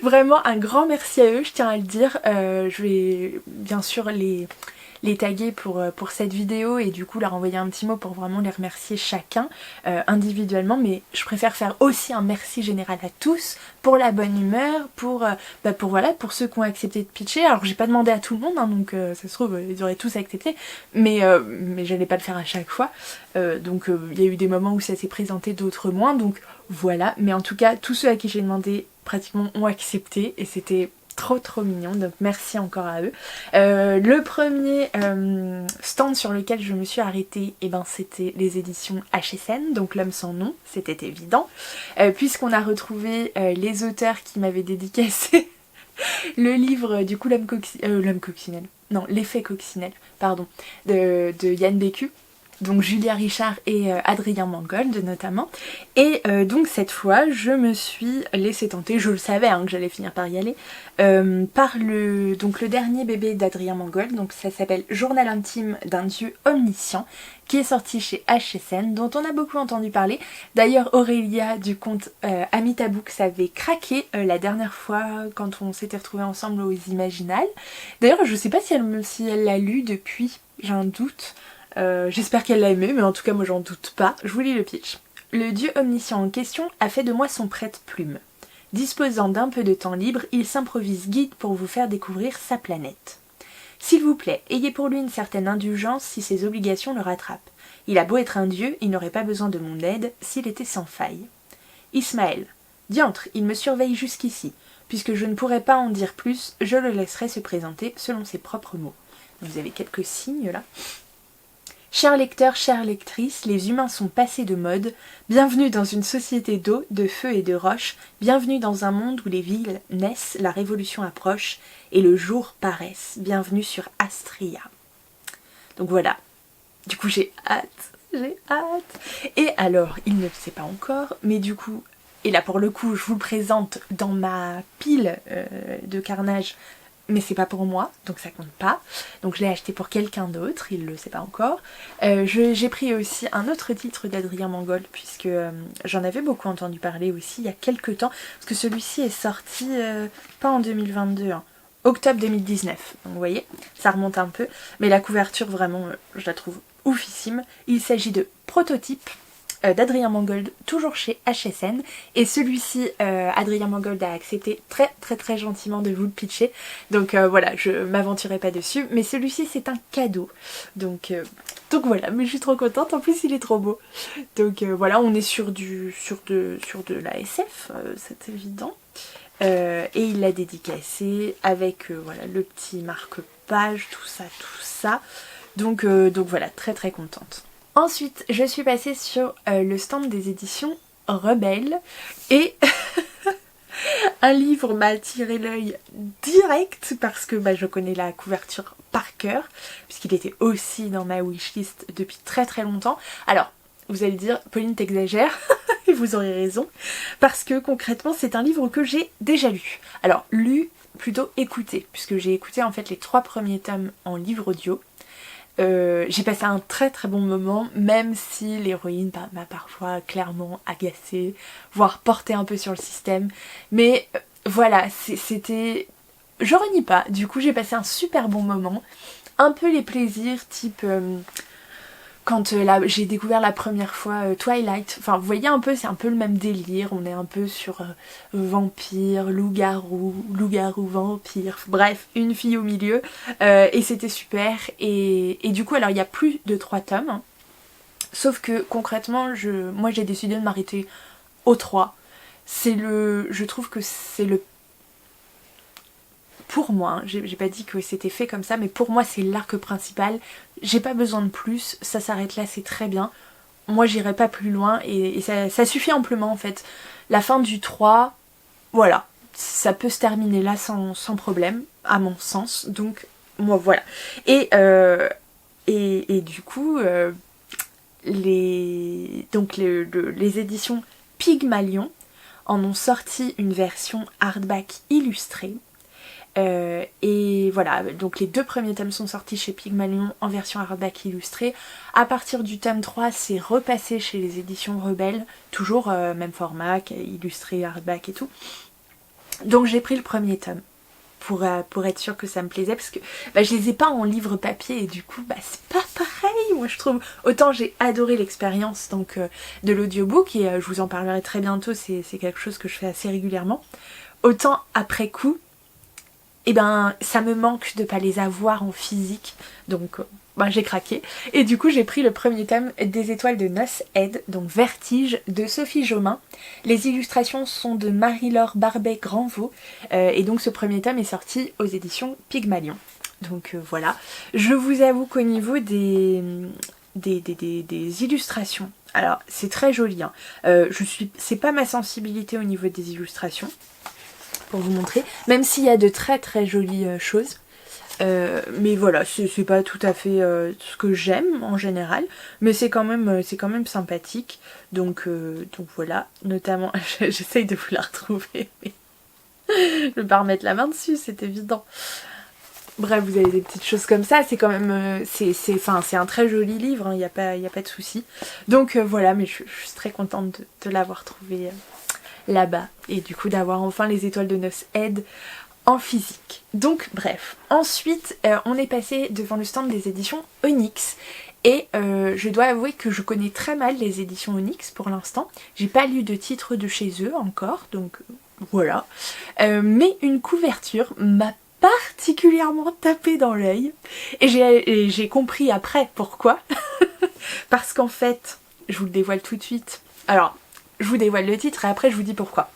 Vraiment, un grand merci à eux, je tiens à le dire. Je vais bien sûr les taguer pour cette vidéo et du coup leur envoyer un petit mot pour vraiment les remercier chacun individuellement, mais je préfère faire aussi un merci général à tous pour la bonne humeur, pour ceux qui ont accepté de pitcher. Alors j'ai pas demandé à tout le monde, hein, donc ça se trouve ils auraient tous accepté, mais j'allais pas le faire à chaque fois, donc il y a eu des moments où ça s'est présenté, d'autres moins, donc voilà. Mais en tout cas tous ceux à qui j'ai demandé pratiquement ont accepté et c'était trop mignon, donc merci encore à eux. Le premier stand sur lequel je me suis arrêtée, c'était les éditions HSN, donc L'Homme sans nom, c'était évident, puisqu'on a retrouvé les auteurs qui m'avaient dédicacé le livre du coup L'effet coccinelle, pardon, de Yann Bécu. Donc Julia Richard et Adrien Mangold notamment. Et donc cette fois je me suis laissée tenter, je le savais que j'allais finir par y aller, par le dernier bébé d'Adrien Mangold. Donc ça s'appelle Journal intime d'un dieu omniscient, qui est sorti chez HSN, dont on a beaucoup entendu parler. D'ailleurs Aurélia du compte Amitabooks avait craqué la dernière fois quand on s'était retrouvés ensemble aux Imaginales. D'ailleurs je sais pas si elle l'a lu depuis, j'ai un doute. J'espère qu'elle l'a aimé, mais en tout cas moi j'en doute pas. Je vous lis le pitch. Le dieu omniscient en question a fait de moi son prête-plume. Disposant d'un peu de temps libre, il s'improvise guide pour vous faire découvrir sa planète. S'il vous plaît, ayez pour lui une certaine indulgence si ses obligations le rattrapent. Il a beau être un dieu, il n'aurait pas besoin de mon aide s'il était sans faille. Ismaël. Diantre, il me surveille jusqu'ici. Puisque je ne pourrais pas en dire plus, je le laisserai se présenter selon ses propres mots. Vous avez quelques signes là. Chers lecteurs, chères lectrices, les humains sont passés de mode. Bienvenue dans une société d'eau, de feu et de roche. Bienvenue dans un monde où les villes naissent, la révolution approche et le jour paraisse. Bienvenue sur Astria. Donc voilà. Du coup j'ai hâte. Et alors, il ne le sait pas encore, mais du coup, et là pour le coup, je vous le présente dans ma pile de carnage. Mais c'est pas pour moi, donc ça compte pas. Donc je l'ai acheté pour quelqu'un d'autre, il le sait pas encore. J'ai pris aussi un autre titre d'Adrien Mangold, puisque j'en avais beaucoup entendu parler aussi il y a quelques temps. Parce que celui-ci est sorti, pas en 2022, octobre 2019. Donc vous voyez, ça remonte un peu. Mais la couverture, vraiment, je la trouve oufissime. Il s'agit de Prototype d'Adrien Mangold, toujours chez HSN. Et celui-ci, Adrien Mangold a accepté très très très gentiment de vous le pitcher. Donc voilà, je m'aventurerai pas dessus. Mais celui-ci, c'est un cadeau. Donc voilà, mais je suis trop contente. En plus, il est trop beau. Donc voilà, on est sur de la SF, c'est évident. Et il l'a dédicacé avec voilà, le petit marque-page, tout ça. Donc voilà, très très contente. Ensuite, je suis passée sur le stand des éditions Rebelle et un livre m'a attiré l'œil direct parce que je connais la couverture par cœur, puisqu'il était aussi dans ma wishlist depuis très très longtemps. Alors, vous allez dire, Pauline t'exagères, et vous aurez raison, parce que concrètement c'est un livre que j'ai déjà lu. Alors, lu, plutôt écouté, puisque j'ai écouté en fait les 3 premiers tomes en livre audio. J'ai passé un très très bon moment, même si l'héroïne m'a parfois clairement agacée, voire porté un peu sur le système. Mais voilà, c'était... Je renie pas, du coup j'ai passé un super bon moment. Un peu les plaisirs type... quand j'ai découvert la première fois Twilight, enfin vous voyez un peu, c'est un peu le même délire, on est un peu sur vampire, loup-garou, vampire, bref, une fille au milieu, et c'était super, et du coup alors il y a plus de 3 tomes, hein, sauf que concrètement, moi j'ai décidé de m'arrêter aux 3, je trouve que c'est le... Pour moi, hein, j'ai pas dit que c'était fait comme ça, mais pour moi c'est l'arc principal, j'ai pas besoin de plus, ça s'arrête là, c'est très bien. Moi j'irai pas plus loin et ça suffit amplement en fait. La fin du 3, voilà, ça peut se terminer là sans problème, à mon sens, donc moi voilà. Et du coup, les éditions Pygmalion en ont sorti une version hardback illustrée. Et voilà, donc les 2 premiers tomes sont sortis chez Pygmalion en version hardback illustrée. À partir du tome 3, c'est repassé chez les éditions Rebelle, toujours même format, illustré, hardback et tout. Donc j'ai pris le premier tome pour être sûre que ça me plaisait, parce que je les ai pas en livre papier et du coup c'est pas pareil, moi je trouve. Autant j'ai adoré l'expérience donc de l'audiobook et je vous en parlerai très bientôt, c'est quelque chose que je fais assez régulièrement. Autant après coup, ça me manque de pas les avoir en physique, donc j'ai craqué. Et du coup j'ai pris le premier tome des Étoiles de Noces Aide, donc Vertige de Sophie Jomain. Les illustrations sont de Marie-Laure Barbet-Granvaux, et donc ce premier tome est sorti aux éditions Pygmalion. Donc voilà, je vous avoue qu'au niveau des illustrations, alors c'est très joli, hein. C'est pas ma sensibilité au niveau des illustrations, pour vous montrer, même s'il y a de très très jolies choses, mais voilà, c'est pas tout à fait ce que j'aime en général, mais c'est quand même sympathique, donc voilà, notamment j'essaye de vous la retrouver, mais je vais pas remettre la main dessus, c'est évident. Bref, vous avez des petites choses comme ça, c'est quand même c'est un très joli livre, il n'y a pas de souci, donc voilà, mais je suis très contente de l'avoir trouvé là-bas, et du coup d'avoir enfin les Étoiles de Noces Aide en physique. Donc bref, ensuite on est passé devant le stand des éditions Onyx, et je dois avouer que je connais très mal les éditions Onyx pour l'instant, j'ai pas lu de titre de chez eux encore, donc voilà, mais une couverture m'a particulièrement tapé dans l'œil, et j'ai compris après pourquoi. Parce qu'en fait, je vous le dévoile tout de suite, alors je vous dévoile le titre et après je vous dis pourquoi.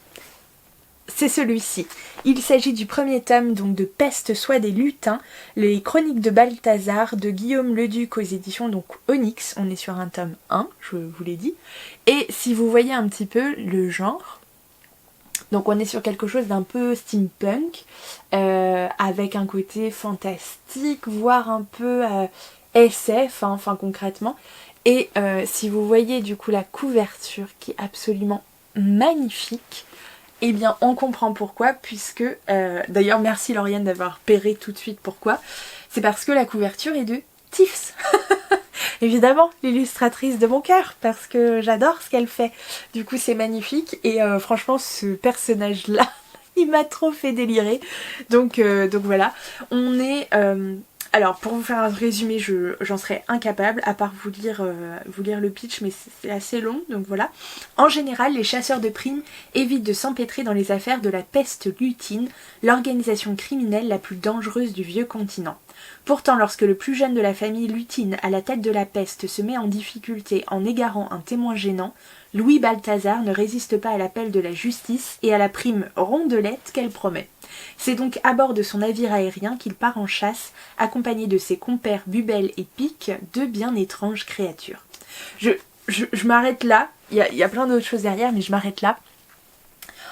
C'est celui-ci. Il s'agit du premier tome donc de Peste soit des lutins, les chroniques de Balthazar de Guillaume Leduc aux éditions donc Onyx. On est sur un tome 1, je vous l'ai dit. Et si vous voyez un petit peu le genre, donc on est sur quelque chose d'un peu steampunk, avec un côté fantastique, voire un peu SF, hein, enfin concrètement. Et si vous voyez du coup la couverture qui est absolument magnifique, eh bien on comprend pourquoi, puisque d'ailleurs merci Lauriane d'avoir péré tout de suite pourquoi, c'est parce que la couverture est de Tiffs. Évidemment, l'illustratrice de mon cœur, parce que j'adore ce qu'elle fait. Du coup c'est magnifique, et franchement ce personnage là il m'a trop fait délirer. Donc voilà, on est... alors pour vous faire un résumé, j'en serais incapable à part vous lire le pitch, mais c'est assez long, donc voilà. En général, les chasseurs de primes évitent de s'empêtrer dans les affaires de la peste lutine, l'organisation criminelle la plus dangereuse du vieux continent. Pourtant, lorsque le plus jeune de la famille lutine à la tête de la peste se met en difficulté en égarant un témoin gênant, Louis Balthazar ne résiste pas à l'appel de la justice et à la prime rondelette qu'elle promet. C'est donc à bord de son navire aérien qu'il part en chasse, accompagné de ses compères Bubel et Pic, deux bien étranges créatures. Je m'arrête là, il y a plein d'autres choses derrière, mais je m'arrête là.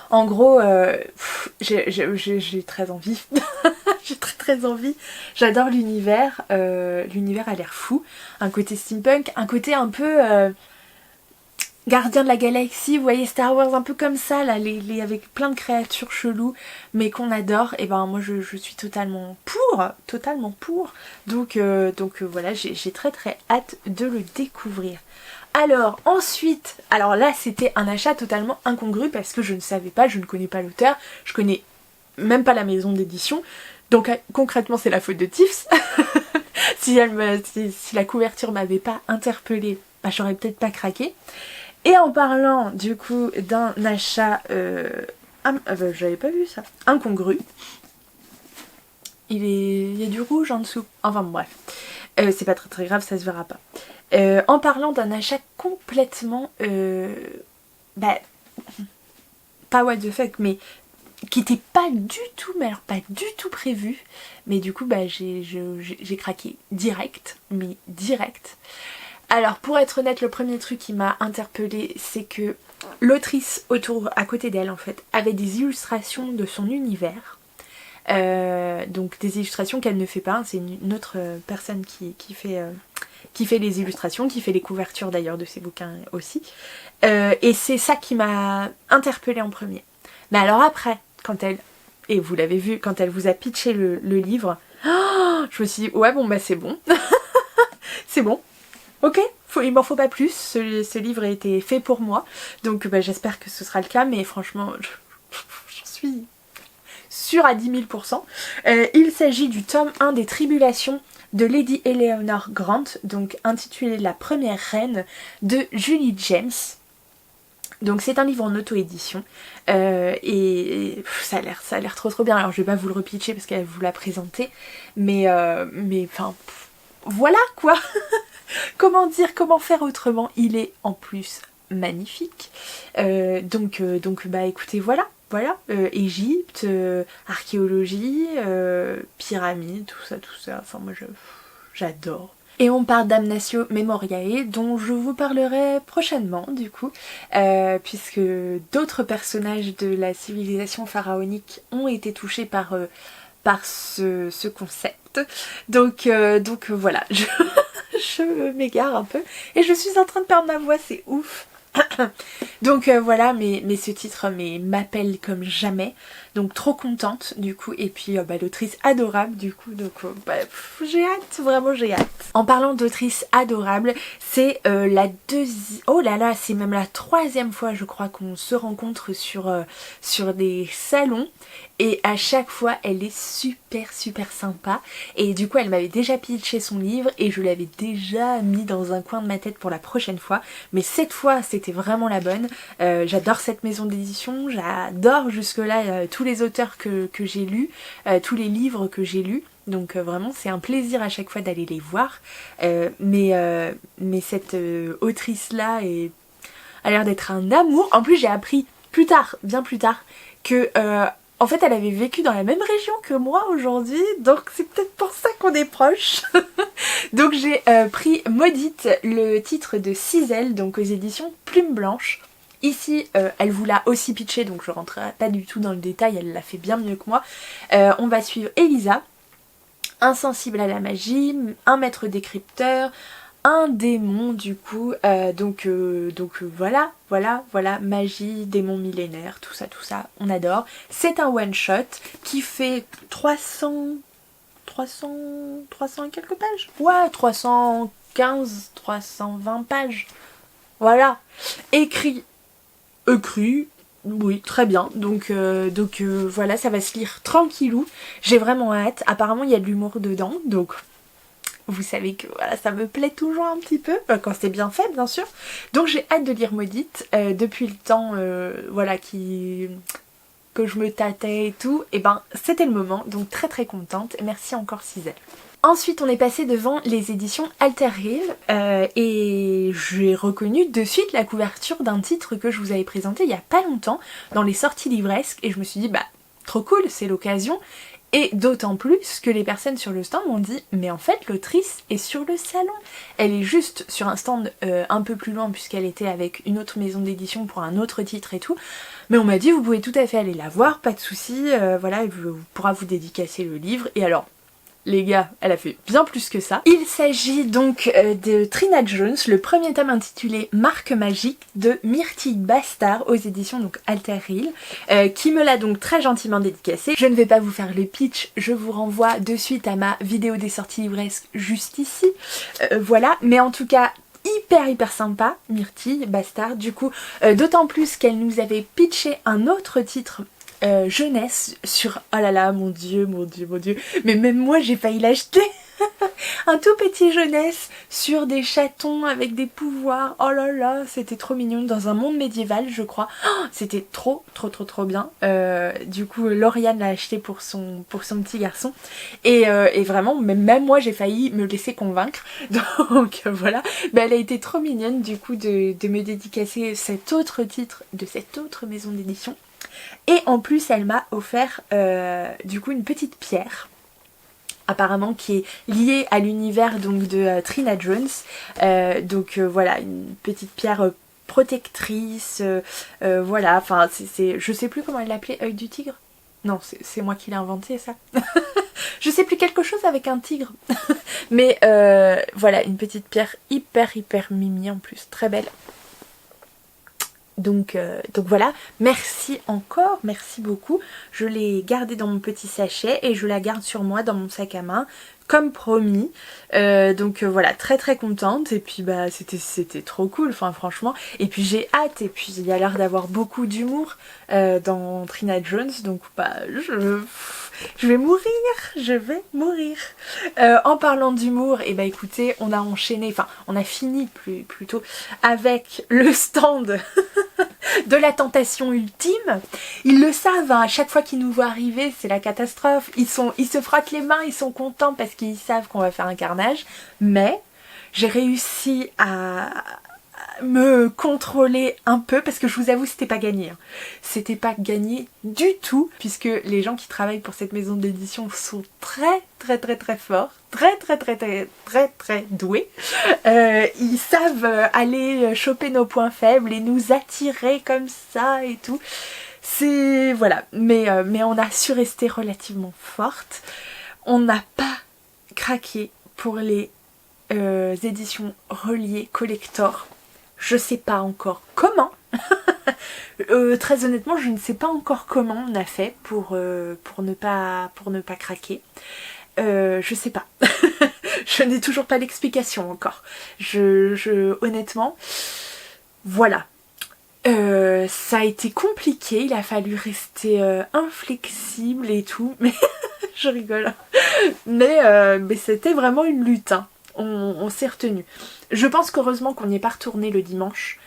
En gros, j'ai très envie. J'ai très envie. J'adore l'univers. L'univers a l'air fou. Un côté steampunk, un côté un peu Gardien de la Galaxie, vous voyez, Star Wars, un peu comme ça, là, avec plein de créatures cheloues, mais qu'on adore. Et ben moi je suis totalement pour. Donc voilà, j'ai très hâte de le découvrir. Alors ensuite, alors là c'était un achat totalement incongru parce que je ne savais pas, je ne connais pas l'auteur, je connais même pas la maison d'édition. Donc concrètement c'est la faute de Tiffs. si la couverture m'avait pas interpellée, bah, j'aurais peut-être pas craqué. Et en parlant du coup d'un achat, j'avais pas vu ça, incongru. Il y a du rouge en dessous. Enfin bon, bref, c'est pas très grave, ça se verra pas. En parlant d'un achat complètement, pas what the fuck, mais qui était pas du tout, mais alors pas du tout prévu. Mais du coup, j'ai craqué direct. Alors pour être honnête, le premier truc qui m'a interpellée, c'est que l'autrice à côté d'elle en fait, avait des illustrations de son univers. Donc des illustrations qu'elle ne fait pas, c'est une autre personne qui fait les illustrations, qui fait les couvertures d'ailleurs de ses bouquins aussi. Et c'est ça qui m'a interpellée en premier. Mais alors après, et vous l'avez vu, quand elle vous a pitché le livre, je me suis dit, ouais bon bah c'est bon. C'est bon. Ok, il m'en faut pas plus, ce livre a été fait pour moi, donc j'espère que ce sera le cas, mais franchement, j'en suis sûre à 10 000%. Il s'agit du tome 1 des Tribulations de Lady Eleanor Grant, donc intitulé La Première Reine, de Julie James. Donc c'est un livre en auto-édition, et ça a l'air trop bien. Alors je vais pas vous le repitcher parce qu'elle vous l'a présenté, mais enfin, voilà quoi. Comment faire autrement, il est en plus magnifique. Donc écoutez, voilà. Égypte, archéologie, pyramides, tout ça, enfin moi j'adore. Et on parle d'Amnatio Memoriae, dont je vous parlerai prochainement du coup, puisque d'autres personnages de la civilisation pharaonique ont été touchés par ce concept. Donc voilà, je m'égare un peu et je suis en train de perdre ma voix, c'est ouf. Donc voilà, mais ce titre m'appelle comme jamais, donc trop contente du coup, et puis l'autrice adorable du coup, donc j'ai hâte, vraiment j'ai hâte. En parlant d'autrice adorable, c'est c'est même la 3e fois je crois qu'on se rencontre sur des salons, et à chaque fois elle est super sympa, et du coup elle m'avait déjà pitché son livre et je l'avais déjà mis dans un coin de ma tête pour la prochaine fois, mais cette fois c'était vraiment la bonne. J'adore cette maison d'édition, j'adore jusque là tous les auteurs que j'ai lus, tous les livres que j'ai lus, donc vraiment c'est un plaisir à chaque fois d'aller les voir, mais cette autrice là a l'air d'être un amour. En plus j'ai appris bien plus tard que en fait elle avait vécu dans la même région que moi aujourd'hui, donc c'est peut-être pour ça qu'on est proches. Donc j'ai pris Maudite, le titre de Ciselle, donc aux éditions Plume Blanche. Ici elle vous l'a aussi pitché, donc je rentrerai pas du tout dans le détail, elle l'a fait bien mieux que moi. On va suivre Elisa, insensible à la magie, un maître décrypteur, un démon du coup, donc voilà, magie, démon millénaire, tout ça, on adore. C'est un one shot qui fait 300 et quelques pages. Ouais, 315, 320 pages. Voilà. Écrit Oui, très bien. Donc voilà, ça va se lire tranquillou. J'ai vraiment hâte. Apparemment, il y a de l'humour dedans, donc vous savez que voilà, ça me plaît toujours un petit peu, quand c'est bien fait, bien sûr. Donc j'ai hâte de lire Maudite. Depuis le temps, voilà, que je me tâtais et tout, et ben c'était le moment, donc très très contente. Merci encore Cisel. Ensuite, on est passé devant les éditions Alter Hill et j'ai reconnu de suite la couverture d'un titre que je vous avais présenté il y a pas longtemps dans les sorties livresques et je me suis dit bah trop cool, c'est l'occasion. Et d'autant plus que les personnes sur le stand m'ont dit mais en fait l'autrice est sur le salon. Elle est juste sur un stand un peu plus loin puisqu'elle était avec une autre maison d'édition pour un autre titre et tout. Mais on m'a dit vous pouvez tout à fait aller la voir, pas de souci, voilà, elle pourra vous dédicacer le livre. Et alors les gars, elle a fait bien plus que ça. Il s'agit donc de Trina Jones, le premier tome intitulé Marque magique de Myrtille Bastard aux éditions donc Alter Hill, qui me l'a donc très gentiment dédicacé. Je ne vais pas vous faire le pitch, je vous renvoie de suite à ma vidéo des sorties livresques juste ici. Voilà, mais en tout cas hyper sympa, Myrtille Bastard, du coup, d'autant plus qu'elle nous avait pitché un autre titre jeunesse sur, oh là là, mon dieu, mais même moi j'ai failli l'acheter. Un tout petit jeunesse sur des chatons avec des pouvoirs, oh là là, c'était trop mignon, dans un monde médiéval je crois. Oh, c'était trop bien. Du coup Lauriane l'a acheté pour son petit garçon et vraiment même moi j'ai failli me laisser convaincre. Donc voilà, bah, elle a été trop mignonne du coup de me dédicacer cet autre titre de cette autre maison d'édition. Et en plus elle m'a offert du coup une petite pierre apparemment qui est liée à l'univers donc de Trina Jones. Voilà, une petite pierre protectrice, voilà, enfin je sais plus comment elle l'appelait, œil du tigre. Non, c'est moi qui l'ai inventé ça. Je sais plus, quelque chose avec un tigre. Mais voilà, une petite pierre hyper mimi en plus, très belle. Donc voilà, merci encore, merci beaucoup. Je l'ai gardée dans mon petit sachet et je la garde sur moi dans mon sac à main, comme promis. Voilà, très contente. Et puis bah c'était trop cool, enfin franchement. Et puis j'ai hâte, et puis il y a l'air d'avoir beaucoup d'humour dans Trina Jones. Donc bah je vais mourir. En parlant d'humour, et bah écoutez, on a enchaîné, enfin on a fini plutôt avec le stand de la tentation ultime. Ils le savent, hein, à chaque fois qu'ils nous voient arriver, c'est la catastrophe. Ils se frottent les mains, ils sont contents parce qu'ils savent qu'on va faire un carnage. Mais j'ai réussi à me contrôler un peu parce que je vous avoue c'était pas gagné. C'était pas gagné du tout puisque les gens qui travaillent pour cette maison d'édition sont très forts, très doués. Ils savent aller choper nos points faibles et nous attirer comme ça et tout. C'est voilà, mais on a su rester relativement forte. On n'a pas craqué pour les éditions reliées collector. Je sais pas encore comment. Très honnêtement, je ne sais pas encore comment on a fait pour ne pas craquer. Je sais pas. Je n'ai toujours pas l'explication encore. Honnêtement, voilà. Ça a été compliqué, il a fallu rester inflexible et tout, mais je rigole. Mais c'était vraiment une lutte, hein. On s'est retenu. Je pense qu'heureusement qu'on n'y est pas retourné le dimanche,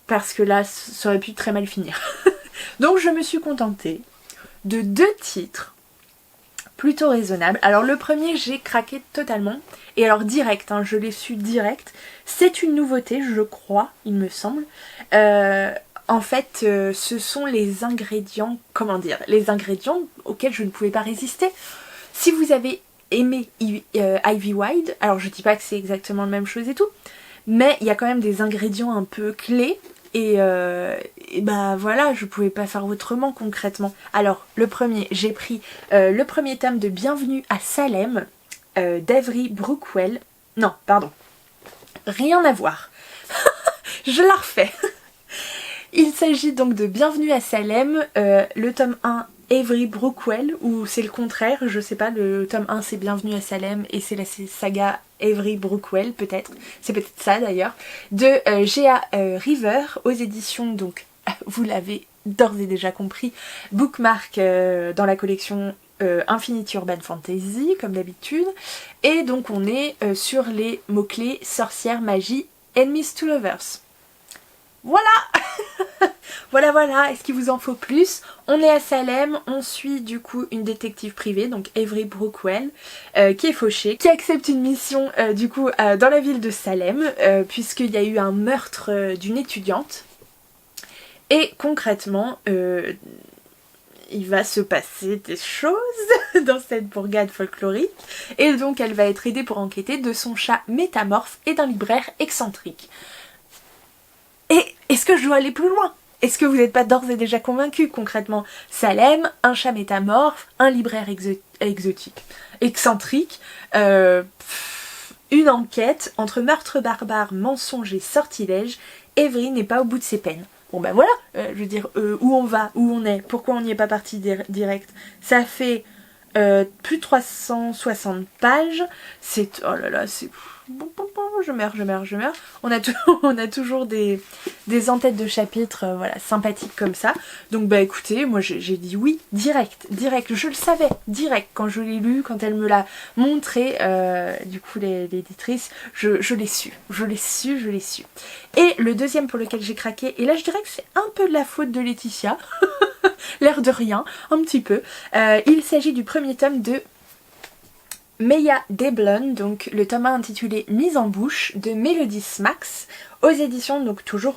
parce que là, ça aurait pu très mal finir. Donc je me suis contentée de 2 titres plutôt raisonnables. Alors le premier, j'ai craqué totalement. Et alors direct, hein, je l'ai su direct. C'est une nouveauté, je crois, il me semble. En fait, ce sont les ingrédients, les ingrédients auxquels je ne pouvais pas résister. Si vous avez aimé Ivy Wild, alors je dis pas que c'est exactement la même chose et tout, mais il y a quand même des ingrédients un peu clés et bah voilà, je pouvais pas faire autrement concrètement. Alors le premier, j'ai pris le premier tome de Bienvenue à Salem d'Avery Brookwell. Non, pardon, rien à voir. Je la refais. Il s'agit donc de Bienvenue à Salem, le tome 1 Avery Brookwell, ou c'est le contraire, je sais pas, le tome 1 c'est Bienvenue à Salem et c'est la saga Avery Brookwell peut-être, c'est peut-être ça d'ailleurs, de G.A. River aux éditions, donc vous l'avez d'ores et déjà compris, bookmark dans la collection Infinity Urban Fantasy, comme d'habitude. Et donc on est sur les mots-clés sorcière, magie, enemies to lovers. Voilà. Voilà, est-ce qu'il vous en faut plus? On est à Salem, on suit du coup une détective privée, donc Avery Brookwell, qui est fauchée, qui accepte une mission du coup dans la ville de Salem, puisqu'il y a eu un meurtre d'une étudiante. Et concrètement, il va se passer des choses dans cette bourgade folklorique, et donc elle va être aidée pour enquêter de son chat métamorphe et d'un libraire excentrique. Et est-ce que je dois aller plus loin? Est-ce que vous n'êtes pas d'ores et déjà convaincus concrètement? Salem, un chat métamorphe, un libraire excentrique, une enquête entre meurtre barbare, mensonge et sortilège. Avery n'est pas au bout de ses peines. Bon ben voilà, je veux dire, où on va, où on est, pourquoi on n'y est pas parti direct. Ça fait plus de 360 pages, c'est... Oh là là, c'est... Je meurs. On a toujours des en-têtes de chapitres voilà, sympathiques comme ça. Donc bah écoutez, moi j'ai dit oui, direct. Je le savais, direct. Quand je l'ai lu, quand elle me l'a montré, du coup l'éditrice, je l'ai su. Et le deuxième pour lequel j'ai craqué, et là je dirais que c'est un peu de la faute de Laetitia, l'air de rien, un petit peu. Il s'agit du premier tome de Maya Deblon, donc le tome 1 intitulé Mise en bouche de Melody Smax, aux éditions donc toujours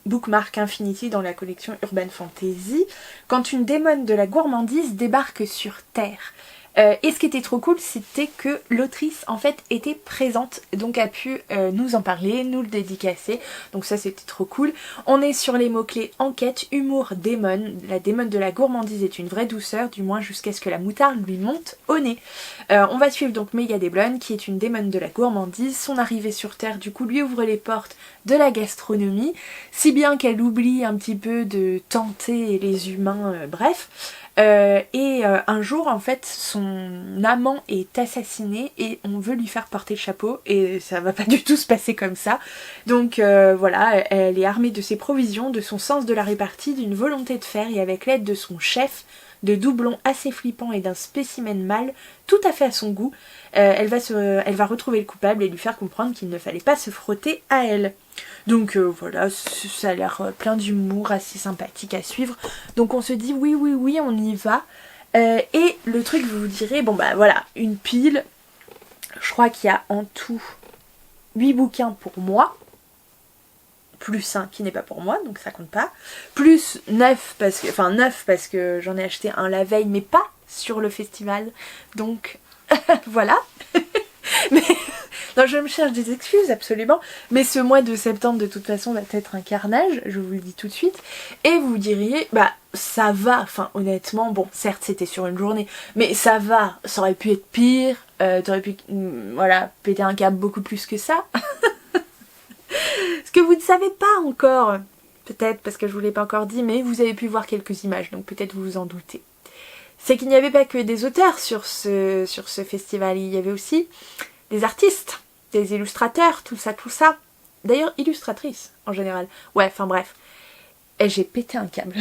Bookmark Infinity dans la collection Urban Fantasy, quand une démone de la gourmandise débarque sur Terre. Et ce qui était trop cool, c'était que l'autrice en fait était présente, donc a pu nous en parler, nous le dédicacer, donc ça c'était trop cool. On est sur les mots-clés enquête, humour, démon. La démone de la gourmandise est une vraie douceur, du moins jusqu'à ce que la moutarde lui monte au nez. On va suivre donc Maya Deblon, qui est une démone de la gourmandise. Son arrivée sur Terre du coup lui ouvre les portes de la gastronomie, si bien qu'elle oublie un petit peu de tenter les humains, bref. Un jour en fait son amant est assassiné et on veut lui faire porter le chapeau et ça va pas du tout se passer comme ça. Donc voilà, elle est armée de ses provisions, de son sens de la répartie, d'une volonté de faire, et avec l'aide de son chef, de doublons assez flippants et d'un spécimen mâle tout à fait à son goût, elle va retrouver le coupable et lui faire comprendre qu'il ne fallait pas se frotter à elle. Donc voilà, ça a l'air plein d'humour, assez sympathique à suivre. Donc on se dit oui, on y va. Et le truc, vous vous direz, bon bah voilà, une pile. Je crois qu'il y a en tout 8 bouquins pour moi. Plus un qui n'est pas pour moi, donc ça compte pas. Plus 9 parce que j'en ai acheté un la veille, mais pas sur le festival. Donc voilà. Mais non, je me cherche des excuses absolument, mais ce mois de septembre de toute façon va être un carnage, je vous le dis tout de suite. Et vous diriez, bah ça va, enfin honnêtement, bon certes c'était sur une journée, mais ça va, ça aurait pu être pire, t'aurais pu voilà, péter un câble beaucoup plus que ça. Ce que vous ne savez pas encore, peut-être parce que je vous l'ai pas encore dit, mais vous avez pu voir quelques images, donc peut-être vous vous en doutez. C'est qu'il n'y avait pas que des auteurs sur ce festival, il y avait aussi des artistes, des illustrateurs, tout ça. D'ailleurs, illustratrices en général. Ouais, enfin bref. Et j'ai pété un câble.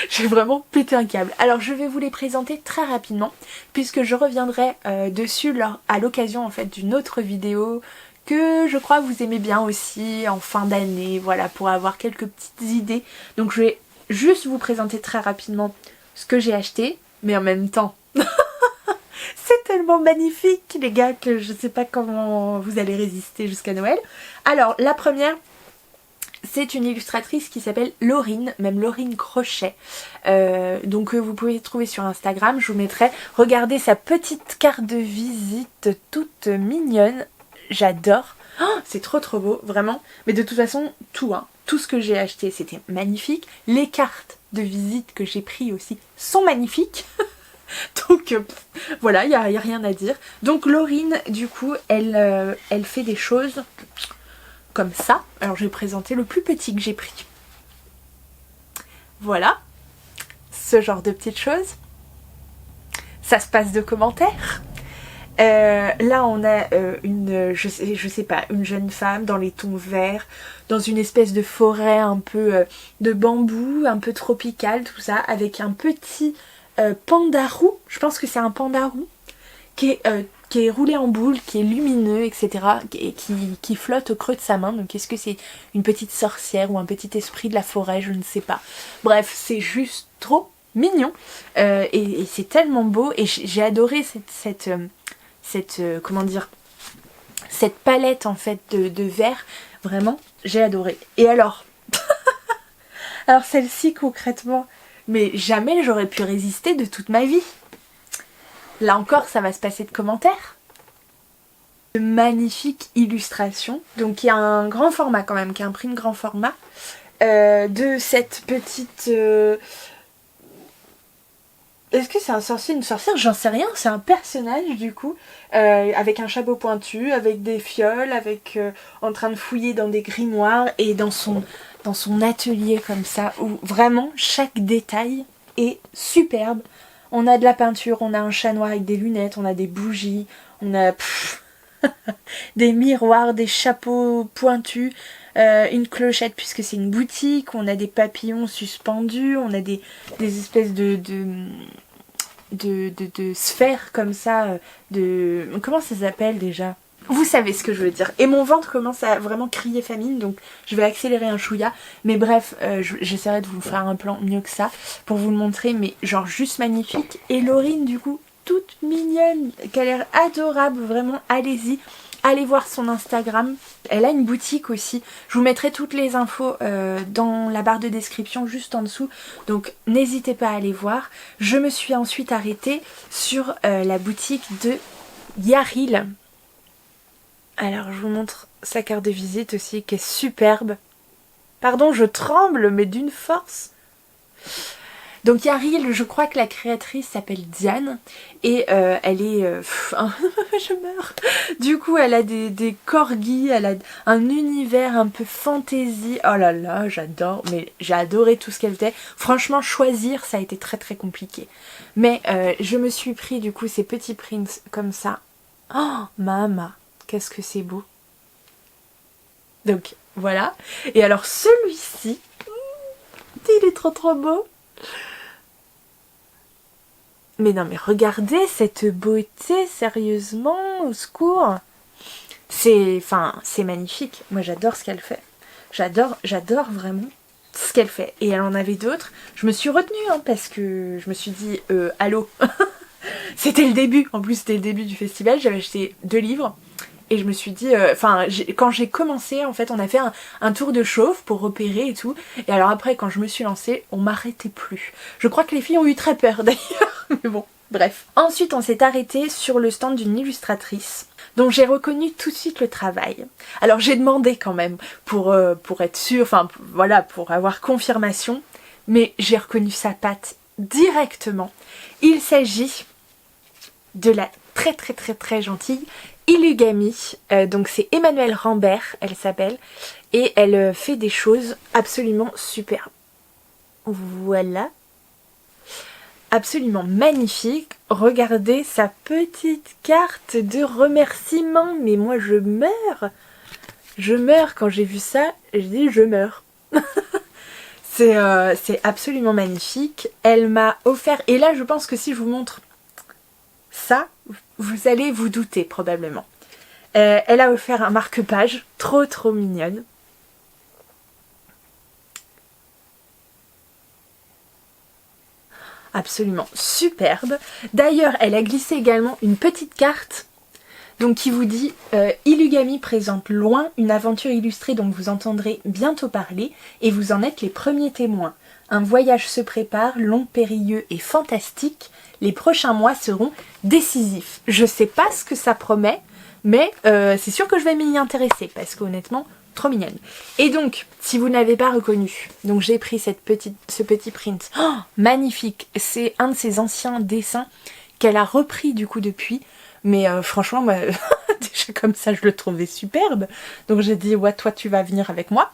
J'ai vraiment pété un câble. Alors je vais vous les présenter très rapidement, puisque je reviendrai dessus à l'occasion en fait d'une autre vidéo que je crois vous aimez bien aussi en fin d'année, voilà, pour avoir quelques petites idées. Donc je vais juste vous présenter très rapidement ce que j'ai acheté, mais en même temps, c'est tellement magnifique les gars que je sais pas comment vous allez résister jusqu'à Noël. Alors la première, c'est une illustratrice qui s'appelle Laurine, même Laurine Crochet. Donc vous pouvez trouver sur Instagram, je vous mettrai. Regardez sa petite carte de visite toute mignonne. J'adore. Oh, c'est trop beau, vraiment. Mais de toute façon, tout ce que j'ai acheté, c'était magnifique. Les cartes de visite que j'ai prises aussi sont magnifiques. Donc voilà, il n'y a rien à dire. Donc Laurine, du coup, elle fait des choses comme ça. Alors je vais présenter le plus petit que j'ai pris. Voilà. Ce genre de petites choses. Ça se passe de commentaires. Là on a je sais pas, une jeune femme dans les tons verts, dans une espèce de forêt un peu de bambou, un peu tropicale, tout ça, avec un petit panda roux, je pense que c'est un panda roux, qui est roulé en boule, qui est lumineux, etc. Et qui flotte au creux de sa main. Donc est-ce que c'est une petite sorcière ou un petit esprit de la forêt, je ne sais pas. Bref, c'est juste trop mignon. Et c'est tellement beau. Et j'ai adoré cette comment dire, cette palette en fait de vert. Vraiment, j'ai adoré. Et alors alors celle-ci concrètement, mais jamais j'aurais pu résister de toute ma vie. Là encore, ça va se passer de commentaires. De magnifiques illustrations. Donc il y a un grand format quand même, qui est un print grand format. De cette petite... Est-ce que c'est un sorcier, une sorcière? J'en sais rien, c'est un personnage du coup. Avec un chapeau pointu, avec des fioles, en train de fouiller dans des grimoires et dans son atelier comme ça, où vraiment chaque détail est superbe. On a de la peinture, on a un chat noir avec des lunettes, on a des bougies, on a des miroirs, des chapeaux pointus, une clochette puisque c'est une boutique, on a des papillons suspendus, on a des espèces de sphères comme ça, comment ça s'appelle déjà ? Vous savez ce que je veux dire. Et mon ventre commence à vraiment crier famine, donc je vais accélérer un chouïa. Mais bref, j'essaierai de vous faire un plan mieux que ça pour vous le montrer, mais genre juste magnifique. Et Laurine, du coup, toute mignonne, qui a l'air adorable, vraiment, allez-y. Allez voir son Instagram. Elle a une boutique aussi. Je vous mettrai toutes les infos dans la barre de description juste en dessous. Donc n'hésitez pas à aller voir. Je me suis ensuite arrêtée sur la boutique de Yaril. Alors je vous montre sa carte de visite aussi qui est superbe. Pardon, je tremble mais d'une force. Donc Yaril, je crois que la créatrice s'appelle Diane et elle est... je meurs. Du coup elle a des corgis, elle a un univers un peu fantasy. Oh là là, j'adore, mais j'ai adoré tout ce qu'elle faisait. Franchement, choisir, ça a été très très compliqué. Mais je me suis pris du coup ces petits prints comme ça. Oh, maman, qu'est-ce que c'est beau. Donc voilà. Et alors celui-ci, il est trop trop beau. Mais non mais regardez cette beauté, sérieusement, au secours. C'est magnifique. Moi j'adore ce qu'elle fait. J'adore vraiment ce qu'elle fait. Et elle en avait d'autres. Je me suis retenue parce que je me suis dit allô. C'était le début. En plus c'était le début du festival. J'avais acheté 2 livres. Et je me suis dit, quand j'ai commencé, en fait, on a fait un tour de chauffe pour repérer et tout. Et alors après, quand je me suis lancée, on m'arrêtait plus. Je crois que les filles ont eu très peur d'ailleurs. Mais bon, bref. Ensuite, on s'est arrêté sur le stand d'une illustratrice. Donc j'ai reconnu tout de suite le travail. Alors j'ai demandé quand même pour être sûre, enfin voilà, pour avoir confirmation. Mais j'ai reconnu sa patte directement. Il s'agit de la très très très très gentille Ilugami, donc c'est Emmanuelle Rambert, elle s'appelle, et elle fait des choses absolument superbes. Voilà. Absolument magnifique. Regardez sa petite carte de remerciement, mais moi je meurs. Je meurs quand j'ai vu ça, je dis je meurs. C'est absolument magnifique. Elle m'a offert, et là je pense que si je vous montre ça, vous allez vous douter probablement. Elle a offert un marque-page trop mignonne. Absolument superbe. D'ailleurs, elle a glissé également une petite carte donc qui vous dit Ilugami présente Loin, une aventure illustrée dont vous entendrez bientôt parler et vous en êtes les premiers témoins. Un voyage se prépare, long, périlleux et fantastique. Les prochains mois seront décisifs. Je sais pas ce que ça promet, mais c'est sûr que je vais m'y intéresser parce qu'honnêtement, trop mignonne. Et donc, si vous n'avez pas reconnu, donc j'ai pris ce petit print. Oh, magnifique. C'est un de ses anciens dessins qu'elle a repris du coup depuis. Mais franchement, moi, déjà comme ça, je le trouvais superbe. Donc j'ai dit, ouais, toi, tu vas venir avec moi.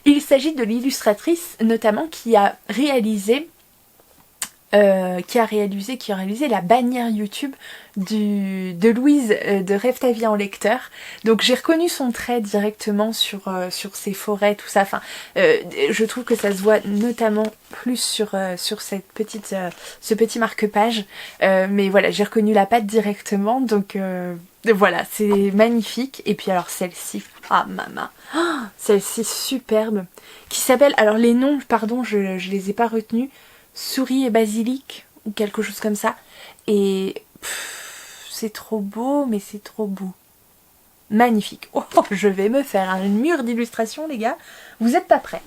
Il s'agit de l'illustratrice, notamment, qui a réalisé qui a réalisé la bannière YouTube de Louise de Rêve ta vie en lecteur. Donc j'ai reconnu son trait directement sur ces forêts, tout ça. Enfin, je trouve que ça se voit notamment plus sur ce petit marque-page. Mais voilà, j'ai reconnu la patte directement. Donc voilà, c'est magnifique. Et puis alors celle-ci, celle-ci superbe, qui s'appelle, alors les noms, pardon, je les ai pas retenus, Souris et basilic ou quelque chose comme ça. Et c'est trop beau, mais c'est trop beau. Magnifique. Oh, je vais me faire un mur d'illustrations, les gars. Vous êtes pas prêts.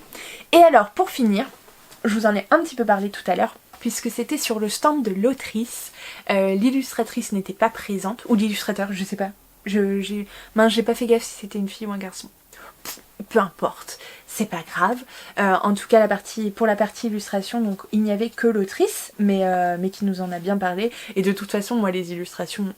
Et alors, pour finir, je vous en ai un petit peu parlé tout à l'heure, puisque c'était sur le stand de l'autrice. L'illustratrice n'était pas présente, ou l'illustrateur, je sais pas. J'ai pas fait gaffe si c'était une fille ou un garçon. Peu importe, c'est pas grave. En tout cas, pour la partie illustration, donc il n'y avait que l'autrice, mais qui nous en a bien parlé. Et de toute façon, moi, les illustrations,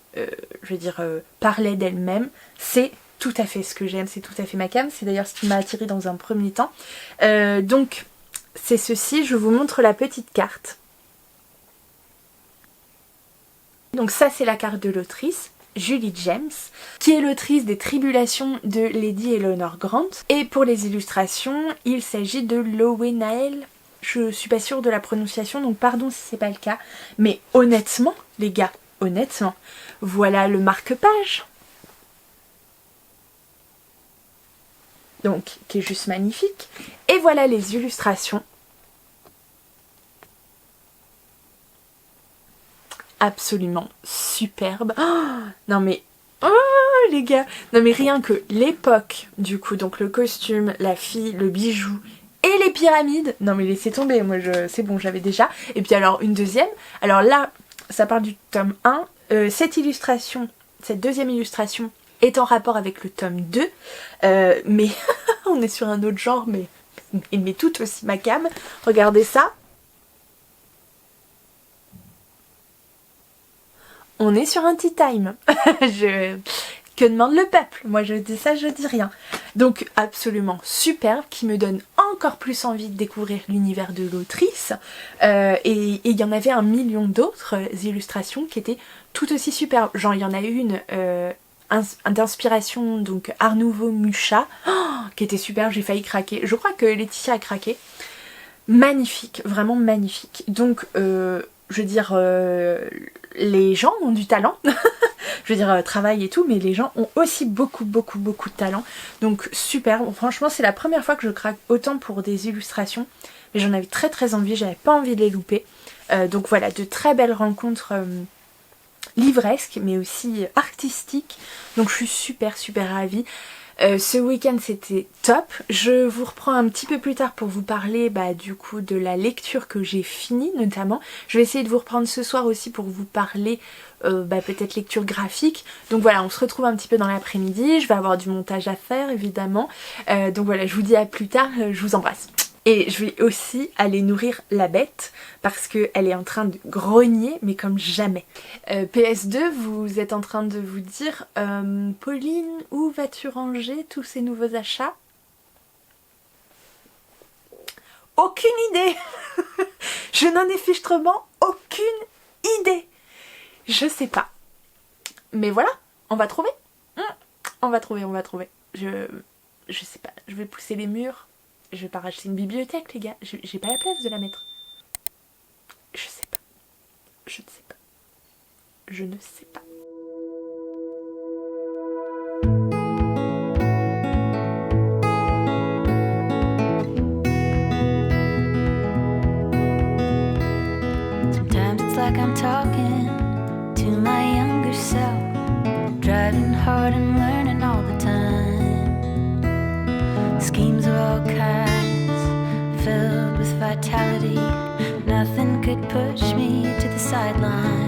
parlaient d'elles-mêmes. C'est tout à fait ce que j'aime, c'est tout à fait ma came. C'est d'ailleurs ce qui m'a attirée dans un premier temps. Donc, c'est ceci. Je vous montre la petite carte. Donc ça, c'est la carte de l'autrice, Julie James, qui est l'autrice des Tribulations de Lady Eleanor Grant. Et pour les illustrations, il s'agit de Lowenael. Je suis pas sûre de la prononciation, donc pardon si c'est pas le cas. Mais honnêtement, les gars, honnêtement, voilà le marque-page. Donc, qui est juste magnifique. Et voilà les illustrations. Absolument superbe. Oh, non mais, oh les gars, non mais rien que l'époque du coup, donc le costume, la fille, le bijou et les pyramides. Non mais laissez tomber, moi c'est bon, j'avais déjà. Et puis alors une deuxième. Alors là, ça part du tome 1. Cette deuxième illustration est en rapport avec le tome 2. Mais on est sur un autre genre, mais tout aussi ma came. Regardez ça. On est sur un tea time. Que demande le peuple? Moi je dis ça, je dis rien. Donc absolument superbe, qui me donne encore plus envie de découvrir l'univers de l'autrice. Et il y en avait 1 million d'autres illustrations qui étaient tout aussi superbes. Genre il y en a une d'inspiration, donc Art Nouveau Mucha, qui était superbe, j'ai failli craquer. Je crois que Laetitia a craqué. Magnifique, vraiment magnifique. Donc je veux dire, les gens ont du talent, je veux dire, travail et tout, mais les gens ont aussi beaucoup de talent. Donc super, franchement c'est la première fois que je craque autant pour des illustrations, mais j'en avais très envie, j'avais pas envie de les louper. Donc voilà, de très belles rencontres livresques, mais aussi artistiques. Donc je suis super ravie. Ce week-end c'était top. Je vous reprends un petit peu plus tard pour vous parler du coup de la lecture que j'ai finie notamment. Je vais essayer de vous reprendre ce soir aussi pour vous parler peut-être lecture graphique. Donc voilà, on se retrouve un petit peu dans l'après-midi. Je vais avoir du montage à faire évidemment. Donc voilà, je vous dis à plus tard, je vous embrasse. Et je vais aussi aller nourrir la bête parce qu'elle est en train de grogner, mais comme jamais. PS2, vous êtes en train de vous dire Pauline, où vas-tu ranger tous ces nouveaux achats? Aucune idée. Je n'en ai fichtrement aucune idée. Je sais pas. Mais voilà, on va trouver. On va trouver. Je sais pas, je vais pousser les murs. Je vais pas racheter une bibliothèque, les gars. J'ai pas la place de la mettre. Je sais pas. Je ne sais pas. Je ne sais pas. Sometimes it's like I'm talking to my younger self, driving hard and learning all the time. Schemes of all kinds, filled with vitality. Nothing could push me to the sideline.